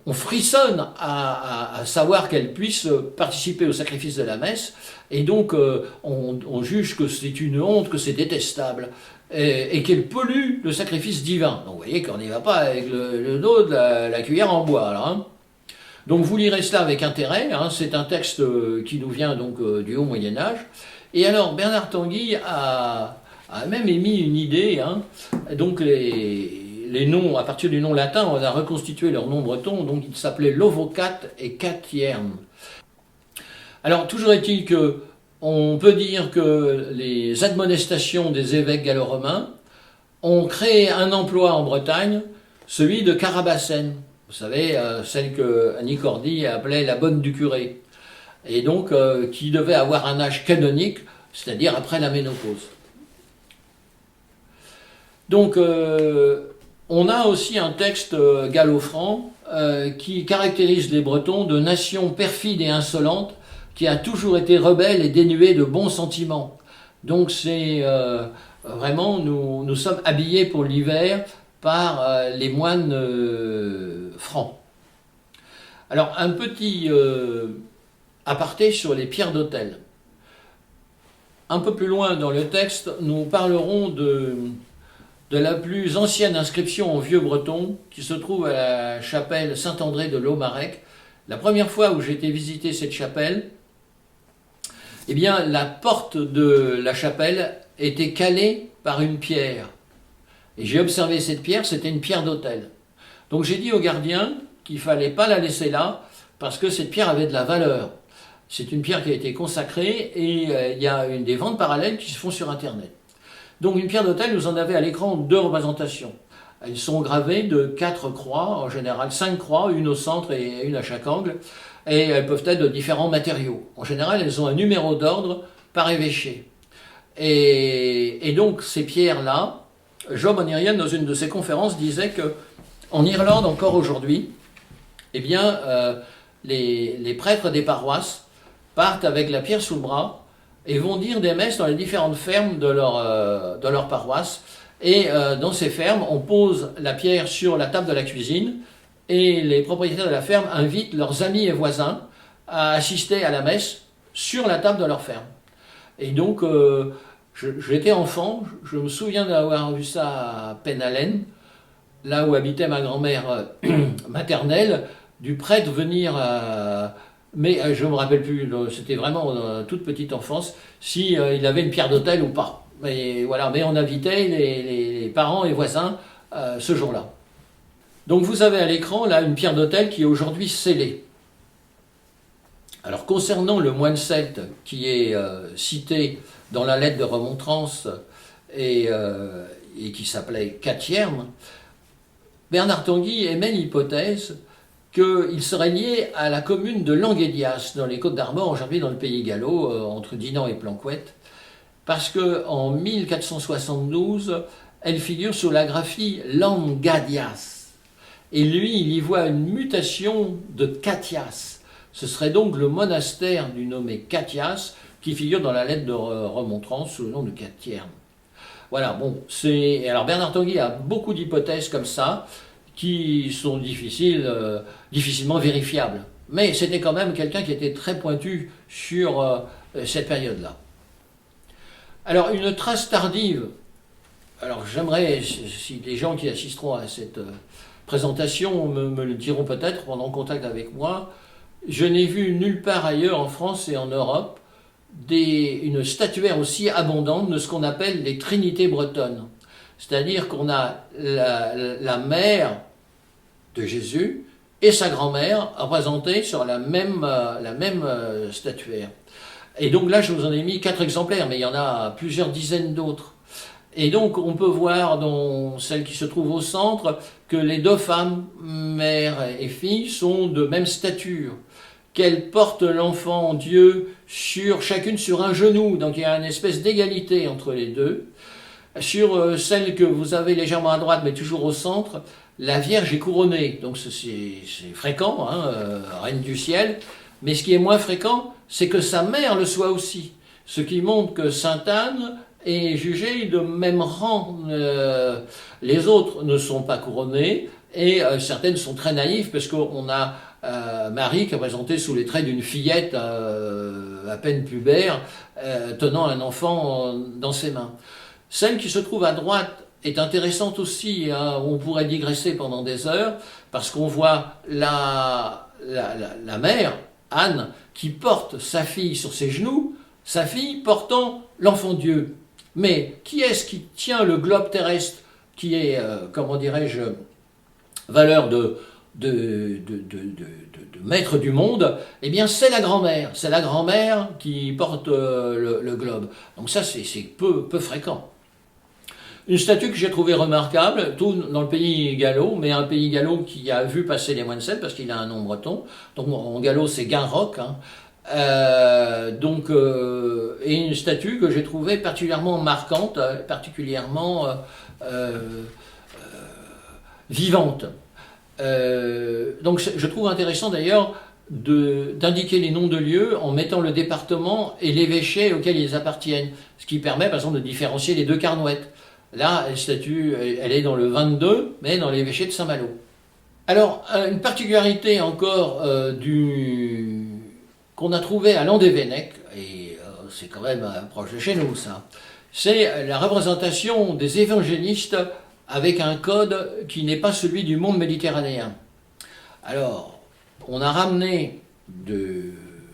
on frissonne à savoir qu'elles puissent participer au sacrifice de la messe, et donc on juge que c'est une honte, que c'est détestable, et qu'elles polluent le sacrifice divin. Donc vous voyez qu'on n'y va pas avec le dos de la cuillère en bois, là, hein. Donc vous lirez cela avec intérêt, hein, c'est un texte qui nous vient donc du haut Moyen-Âge. Et alors Bernard Tanguy a même émis une idée, hein, donc les noms, à partir du nom latin, on a reconstitué leur nom breton, donc ils s'appelaient Lovocat et Catierme. Alors toujours est-il que on peut dire que les admonestations des évêques gallo-romains ont créé un emploi en Bretagne, celui de carabassène. Vous savez, celle que Annie Cordy appelait la bonne du curé, et donc qui devait avoir un âge canonique, c'est-à-dire après la ménopause. Donc on a aussi un texte gallo-franc qui caractérise les Bretons de nation perfide et insolente, qui a toujours été rebelle et dénuée de bons sentiments. Donc c'est vraiment, nous sommes habillés pour l'hiver par les moines francs. Alors un petit aparté sur les pierres d'autel. Un peu plus loin dans le texte, nous parlerons de la plus ancienne inscription en vieux breton qui se trouve à la chapelle Saint-André de Lomarec. La première fois où j'ai été visiter cette chapelle, eh bien la porte de la chapelle était calée par une pierre. Et j'ai observé cette pierre, c'était une pierre d'autel. Donc j'ai dit au gardien qu'il ne fallait pas la laisser là, parce que cette pierre avait de la valeur. C'est une pierre qui a été consacrée, et il y a des ventes parallèles qui se font sur Internet. Donc une pierre d'autel, vous en avez à l'écran 2 représentations. Elles sont gravées de 4 croix, en général 5 croix, une au centre et une à chaque angle, et elles peuvent être de différents matériaux. En général, elles ont un numéro d'ordre par évêché. Et donc ces pierres-là, Job Onirian, dans une de ses conférences, disait qu'en Irlande, encore aujourd'hui, eh bien, les prêtres des paroisses partent avec la pierre sous le bras et vont dire des messes dans les différentes fermes de leur paroisse. Et dans ces fermes, on pose la pierre sur la table de la cuisine, et les propriétaires de la ferme invitent leurs amis et voisins à assister à la messe sur la table de leur ferme. Et donc, j'étais enfant, je me souviens d'avoir vu ça à Penalen, là où habitait ma grand-mère maternelle, du prêtre venir, mais je ne me rappelle plus, c'était vraiment toute petite enfance, si il avait une pierre d'autel ou pas. Mais voilà, mais on invitait les parents et voisins ce jour-là. Donc vous avez à l'écran là une pierre d'autel qui est aujourd'hui scellée. Alors concernant le moine celte qui est cité dans la lettre de remontrance et qui s'appelait Catierme, Bernard Tanguy émet l'hypothèse qu'il serait lié à la commune de Languédias, dans les Côtes d'Armor, aujourd'hui dans le pays gallo, entre Dinan et Planquette, parce qu'en 1472, elle figure sous la graphie Langadias. Et lui, il y voit une mutation de Catias. Ce serait donc le monastère du nommé Catias qui figure dans la lettre de remontrance sous le nom de Catierme. Voilà, bon, alors Bernard Tanguy a beaucoup d'hypothèses comme ça qui sont difficilement vérifiables. Mais c'était quand même quelqu'un qui était très pointu sur cette période-là. Alors, une trace tardive. Alors, j'aimerais, si les gens qui assisteront à cette présentation me le diront peut-être, prendront contact avec moi, je n'ai vu nulle part ailleurs en France et en Europe une statuaire aussi abondante de ce qu'on appelle les trinités bretonnes. C'est-à-dire qu'on a la mère de Jésus et sa grand-mère représentées sur la même statuaire. Et donc là, je vous en ai mis 4 exemplaires, mais il y en a plusieurs dizaines d'autres. Et donc, on peut voir dans celle qui se trouve au centre que les 2 femmes, mère et fille, sont de même stature, qu'elles portent l'enfant Dieu chacune sur un genou, donc il y a une espèce d'égalité entre les deux. Sur celle que vous avez légèrement à droite, mais toujours au centre, la Vierge est couronnée, donc c'est fréquent, hein, reine du ciel, mais ce qui est moins fréquent, c'est que sa mère le soit aussi. Ce qui montre que Sainte Anne est jugée de même rang. Les autres ne sont pas couronnées, et certaines sont très naïves, parce qu'on a Marie qui est représentée sous les traits d'une fillette à peine pubère, tenant un enfant dans ses mains. Celle qui se trouve à droite est intéressante aussi, hein. On pourrait digresser pendant des heures, parce qu'on voit la mère, Anne, qui porte sa fille sur ses genoux, sa fille portant l'enfant Dieu. Mais qui est-ce qui tient le globe terrestre, qui est, comment dirais-je, valeur de maître du monde? Eh bien, c'est la grand-mère. C'est la grand-mère qui porte le globe. Donc ça, c'est peu fréquent. Une statue que j'ai trouvée remarquable, tout dans le pays gallo, mais un pays gallo qui a vu passer les moines celtes, parce qu'il a un nom breton. Donc en gallo, c'est Gainroc, hein. Et une statue que j'ai trouvée particulièrement marquante, particulièrement vivante. Donc je trouve intéressant d'ailleurs d'indiquer les noms de lieux en mettant le département et l'évêché auquel ils appartiennent, ce qui permet par exemple de différencier les deux carnouettes. Là, la statue, elle est dans le 22, mais dans l'évêché de Saint-Malo. Alors, une particularité encore qu'on a trouvé à Landévennec, et c'est quand même proche de chez nous ça, c'est la représentation des évangélistes avec un code qui n'est pas celui du monde méditerranéen. Alors, on a ramené de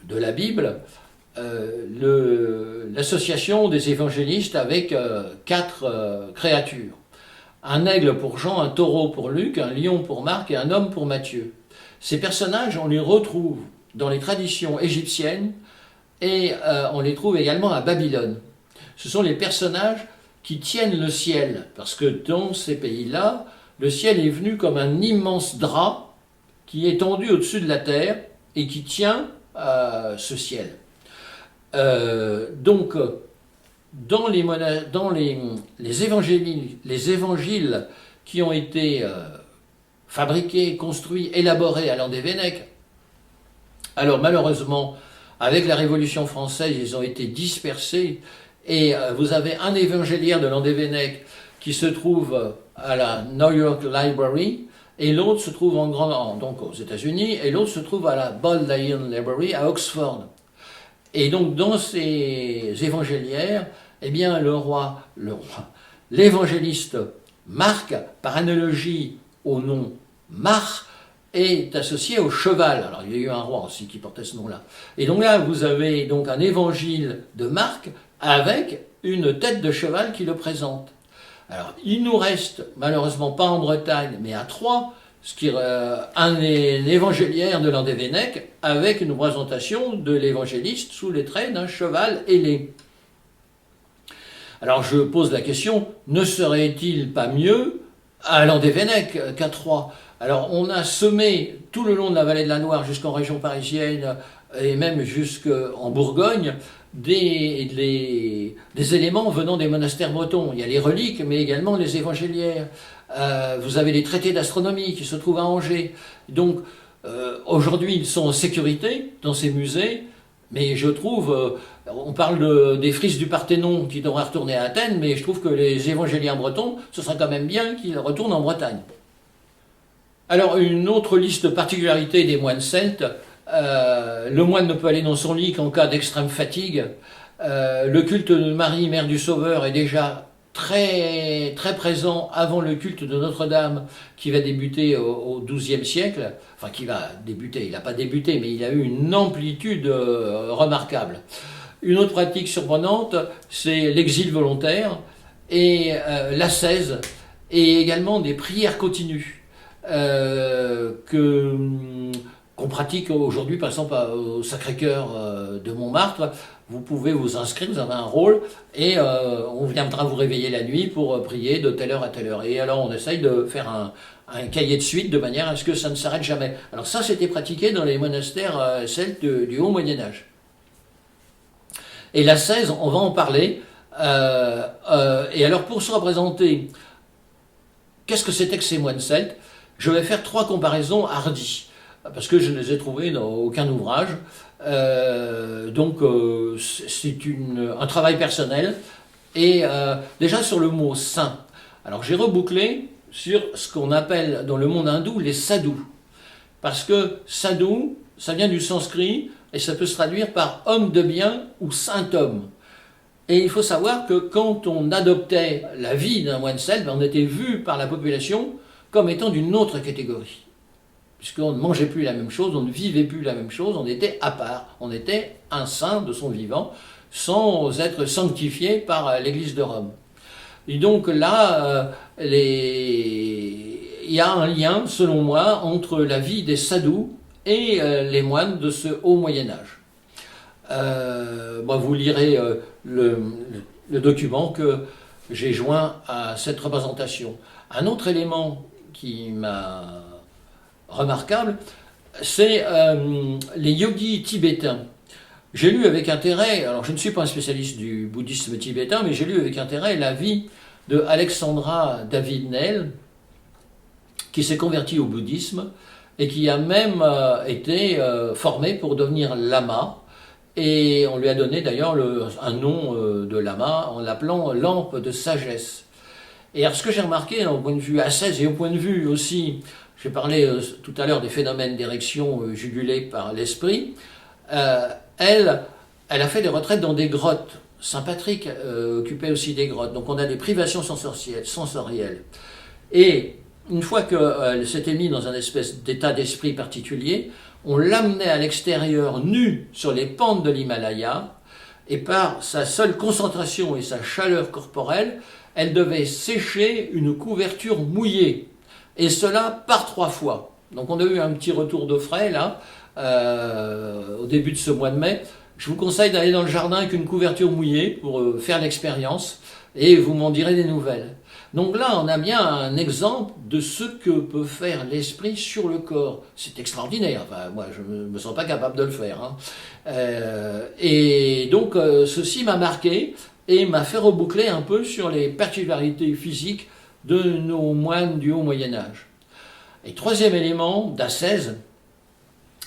la Bible l'association des évangélistes avec 4 créatures. Un aigle pour Jean, un taureau pour Luc, un lion pour Marc et un homme pour Matthieu. Ces personnages, on les retrouve dans les traditions égyptiennes et on les trouve également à Babylone. Ce sont les personnages qui tiennent le ciel, parce que dans ces pays-là, le ciel est venu comme un immense drap qui est tendu au-dessus de la terre et qui tient ce ciel. Donc, dans les évangiles qui ont été fabriqués, construits, élaborés à Landévennec, alors malheureusement, avec la Révolution française, ils ont été dispersés, et vous avez un évangéliaire de Landévennec qui se trouve à la New York Library, et l'autre se trouve donc aux États-Unis, et l'autre se trouve à la Bodleian Library à Oxford. Et donc, dans ces évangéliaires, eh bien, l'évangéliste Marc, par analogie au nom Mar, est associé au cheval. Alors, il y a eu un roi aussi qui portait ce nom-là. Et donc là, vous avez donc un évangile de Marc avec une tête de cheval qui le présente. Alors, il nous reste, malheureusement pas en Bretagne, mais à Troyes, un évangéliaire de Landévennec avec une représentation de l'évangéliste sous les traits d'un cheval ailé. Alors je pose la question, ne serait-il pas mieux à Landévennec qu'à Troyes? Alors on a semé tout le long de la vallée de la Loire jusqu'en région parisienne et même jusqu'en Bourgogne des éléments venant des monastères bretons. Il y a les reliques, mais également les évangéliaires. Vous avez les traités d'astronomie qui se trouvent à Angers. Donc, aujourd'hui, ils sont en sécurité dans ces musées, mais je trouve, on parle des frises du Parthénon qui devraient retourner à Athènes, mais je trouve que les évangéliens bretons, ce serait quand même bien qu'ils retournent en Bretagne. Alors, une autre liste de particularités des moines celtes. Le moine ne peut aller dans son lit qu'en cas d'extrême fatigue. Le culte de Marie, Mère du Sauveur, est déjà très, très présent avant le culte de Notre-Dame qui va débuter au XIIe siècle. Enfin, qui va débuter, il n'a pas débuté, mais il a eu une amplitude remarquable. Une autre pratique surprenante, c'est l'exil volontaire et l'ascèse et également des prières continues qu'on pratique aujourd'hui, par exemple au Sacré-Cœur de Montmartre. Vous pouvez vous inscrire, vous avez un rôle, et on viendra vous réveiller la nuit pour prier de telle heure à telle heure. Et alors on essaye de faire un cahier de suite de manière à ce que ça ne s'arrête jamais. Alors ça, c'était pratiqué dans les monastères celtes du Haut Moyen-Âge. Et l'ascèse, on va en parler. Et alors pour se représenter, qu'est-ce que c'était que ces moines celtes? Je vais faire 3 comparaisons hardies. parce que je ne les ai trouvés dans aucun ouvrage. C'est un travail personnel. Et déjà sur le mot saint, alors j'ai rebouclé sur ce qu'on appelle dans le monde hindou les sadhus. Parce que sadhu, ça vient du sanskrit et ça peut se traduire par homme de bien ou saint homme. Et il faut savoir que quand on adoptait la vie d'un moine celte, on était vu par la population comme étant d'une autre catégorie. Puisqu'on ne mangeait plus la même chose, on ne vivait plus la même chose, on était à part, on était un saint de son vivant, sans être sanctifié par l'Église de Rome. Et donc là, il y a un lien, selon moi, entre la vie des sadhus et les moines de ce haut Moyen-Âge. Vous lirez le document que j'ai joint à cette représentation. Un autre élément qui m'a remarquable, c'est les yogis tibétains. J'ai lu avec intérêt, alors je ne suis pas un spécialiste du bouddhisme tibétain, mais j'ai lu avec intérêt la vie de Alexandra David Neil, qui s'est convertie au bouddhisme et qui a même été formée pour devenir lama. Et on lui a donné d'ailleurs un nom de lama en l'appelant lampe de sagesse. Et alors ce que j'ai remarqué au point de vue ascèse et au point de vue aussi, j'ai parlé tout à l'heure des phénomènes d'érection jugulés par l'esprit, elle a fait des retraites dans des grottes. Saint Patrick occupait aussi des grottes. Donc on a des privations sensorielles. Et une fois qu'elle s'était mise dans un espèce d'état d'esprit particulier, on l'amenait à l'extérieur nu sur les pentes de l'Himalaya, et par sa seule concentration et sa chaleur corporelle, elle devait sécher une couverture mouillée. Et cela par 3 fois. Donc on a eu un petit retour de frais là, au début de ce mois de mai. Je vous conseille d'aller dans le jardin avec une couverture mouillée pour faire l'expérience et vous m'en direz des nouvelles. Donc là, on a bien un exemple de ce que peut faire l'esprit sur le corps. C'est extraordinaire. Enfin, moi, je ne me sens pas capable de le faire. Hein. Et donc, ceci m'a marqué et m'a fait reboucler un peu sur les particularités physiques de nos moines du haut Moyen-Âge. Et troisième élément d'ascèse,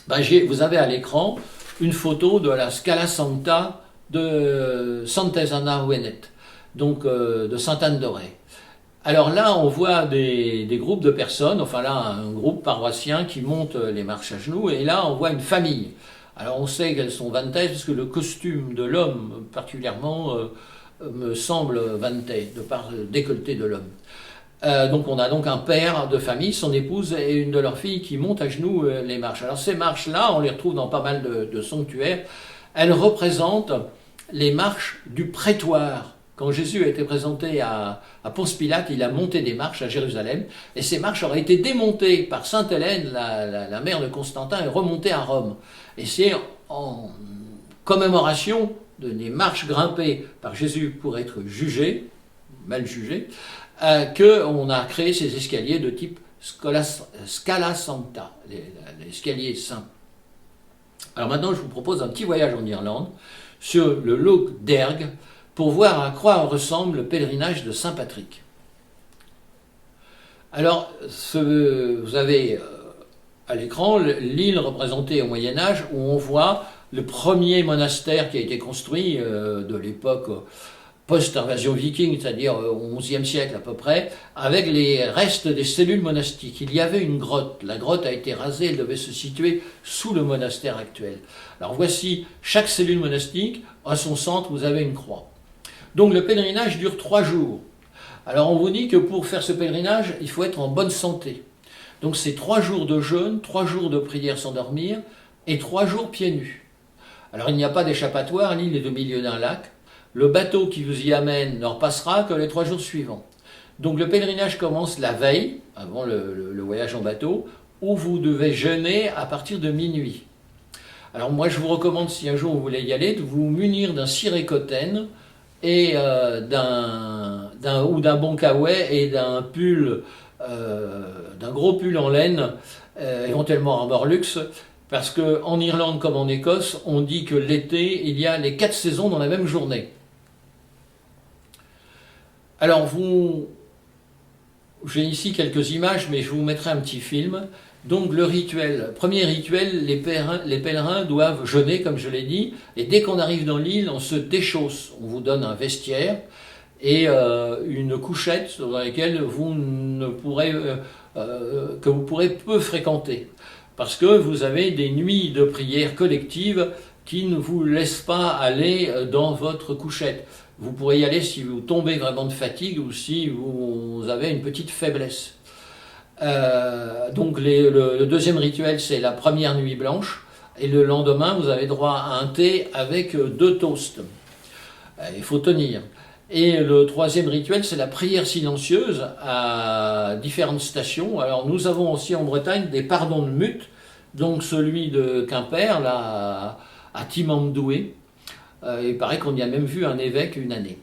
vous avez à l'écran une photo de la Scala Sancta de Sant'Anna Huenet, donc de Sainte-Anne de Ré. Alors là, on voit des groupes de personnes, enfin là, un groupe paroissien qui monte les marches à genoux, et là, on voit une famille. Alors on sait qu'elles sont vantais, parce que le costume de l'homme, particulièrement, me semble vantais, de par le décolleté de l'homme. Donc on a donc un père de famille, son épouse et une de leurs filles qui montent à genoux les marches. Alors ces marches-là, on les retrouve dans pas mal de sanctuaires. Elles représentent les marches du prétoire. Quand Jésus a été présenté à Ponce Pilate, il a monté des marches à Jérusalem. Et ces marches auraient été démontées par Sainte Hélène, la mère de Constantin, et remontées à Rome. Et c'est en commémoration des marches grimpées par Jésus pour être jugé, mal jugé, qu'on a créé ces escaliers de type Scala Sancta, l'escalier saint. Alors maintenant, je vous propose un petit voyage en Irlande, sur le Lough Derg, pour voir à quoi ressemble le pèlerinage de Saint Patrick. Alors, vous avez à l'écran l'île représentée au Moyen-Âge, où on voit le premier monastère qui a été construit de l'époque post-invasion viking, c'est-à-dire au XIe siècle à peu près, avec les restes des cellules monastiques. Il y avait une grotte. La grotte a été rasée, elle devait se situer sous le monastère actuel. Alors voici, chaque cellule monastique, à son centre, vous avez une croix. Donc le pèlerinage dure 3 jours. Alors on vous dit que pour faire ce pèlerinage, il faut être en bonne santé. Donc c'est 3 jours de jeûne, 3 jours de prière sans dormir, et 3 jours pieds nus. Alors il n'y a pas d'échappatoire, l'île est au milieu d'un lac. Le bateau qui vous y amène ne repassera que les 3 jours suivants. Donc le pèlerinage commence la veille, avant le voyage en bateau, où vous devez jeûner à partir de minuit. Alors moi je vous recommande, si un jour vous voulez y aller, de vous munir d'un ciré cotten et d'un bon kawaii et d'un pull, d'un gros pull en laine, éventuellement en morlux, parce qu'en Irlande comme en Écosse, on dit que l'été, il y a les 4 saisons dans la même journée. Alors vous J'ai ici quelques images, mais je vous mettrai un petit film. Donc le rituel, premier rituel, les pèlerins doivent jeûner, comme je l'ai dit, et dès qu'on arrive dans l'île, on se déchausse. On vous donne un vestiaire et une couchette dans laquelle vous ne pourrez, que vous pourrez peu fréquenter. Parce que vous avez des nuits de prière collectives qui ne vous laissent pas aller dans votre couchette. Vous pourrez y aller si vous tombez vraiment de fatigue ou si vous avez une petite faiblesse. Donc le deuxième rituel, c'est la première nuit blanche. Et le lendemain, vous avez droit à un thé avec 2 toasts. Il faut tenir. Et le troisième rituel, c'est la prière silencieuse à différentes stations. Alors nous avons aussi en Bretagne des pardons de mute, donc celui de Quimper, là, à Timandoué. Il paraît qu'on y a même vu un évêque une année.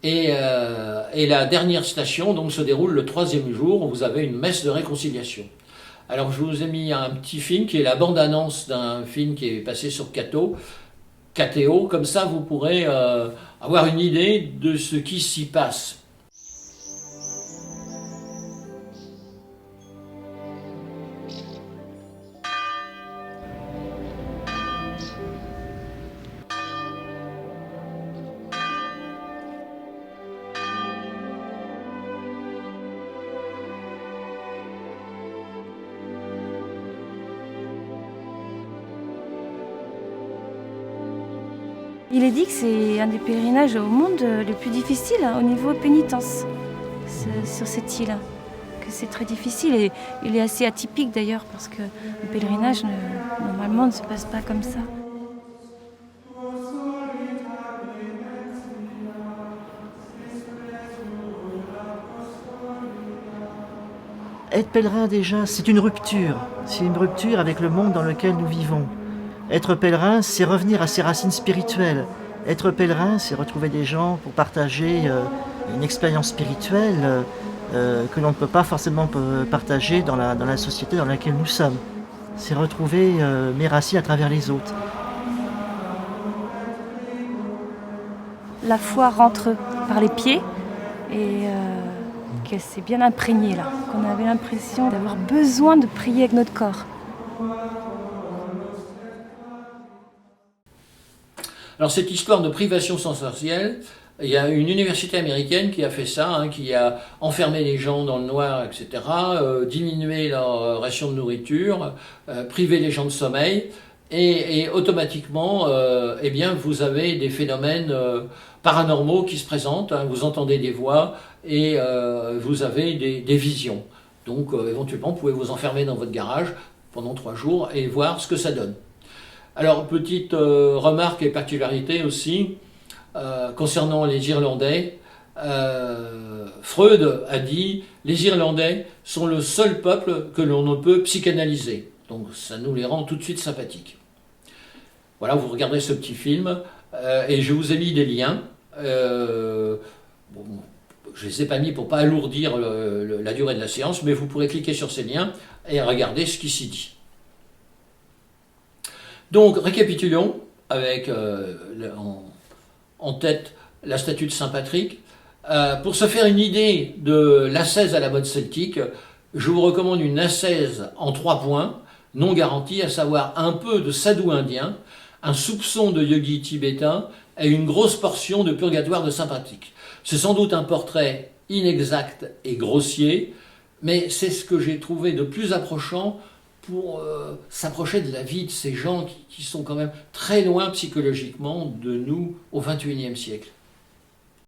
Et la dernière station donc, se déroule le 3e jour, où vous avez une messe de réconciliation. Alors je vous ai mis un petit film qui est la bande-annonce d'un film qui est passé sur KTO, comme ça vous pourrez avoir une idée de ce qui s'y passe. Il est dit que c'est un des pèlerinages au monde le plus difficile au niveau pénitence sur cette île. Que c'est très difficile et il est assez atypique d'ailleurs parce que le pèlerinage normalement ne se passe pas comme ça. Être pèlerin déjà, c'est une rupture. C'est une rupture avec le monde dans lequel nous vivons. Être pèlerin, c'est revenir à ses racines spirituelles. Être pèlerin, c'est retrouver des gens pour partager une expérience spirituelle que l'on ne peut pas forcément partager dans la société dans laquelle nous sommes. C'est retrouver mes racines à travers les autres. La foi rentre par les pieds et qu'elle s'est bien imprégnée là, qu'on avait l'impression d'avoir besoin de prier avec notre corps. Alors cette histoire de privation sensorielle, il y a une université américaine qui a fait ça, qui a enfermé les gens dans le noir, etc., diminué leur ration de nourriture, privé les gens de sommeil, et automatiquement, eh bien, vous avez des phénomènes paranormaux qui se présentent, vous entendez des voix et vous avez des visions. Donc éventuellement, vous pouvez vous enfermer dans votre garage pendant 3 jours et voir ce que ça donne. Alors, petite remarque et particularité aussi, concernant les Irlandais, Freud a dit « Les Irlandais sont le seul peuple que l'on ne peut psychanalyser ». Donc ça nous les rend tout de suite sympathiques. Voilà, vous regardez ce petit film, et je vous ai mis des liens. Je ne les ai pas mis pour ne pas alourdir la durée de la séance, mais vous pourrez cliquer sur ces liens et regarder ce qui s'y dit. Donc, récapitulons avec en tête la statue de Saint-Patrick. Pour se faire une idée de l'ascèse à la mode celtique, je vous recommande une ascèse en 3 points, non garantie, à savoir un peu de sadhu indien, un soupçon de yogi tibétain et une grosse portion de purgatoire de Saint-Patrick. C'est sans doute un portrait inexact et grossier, mais c'est ce que j'ai trouvé de plus approchant pour s'approcher de la vie de ces gens qui sont quand même très loin psychologiquement de nous au XXIe siècle.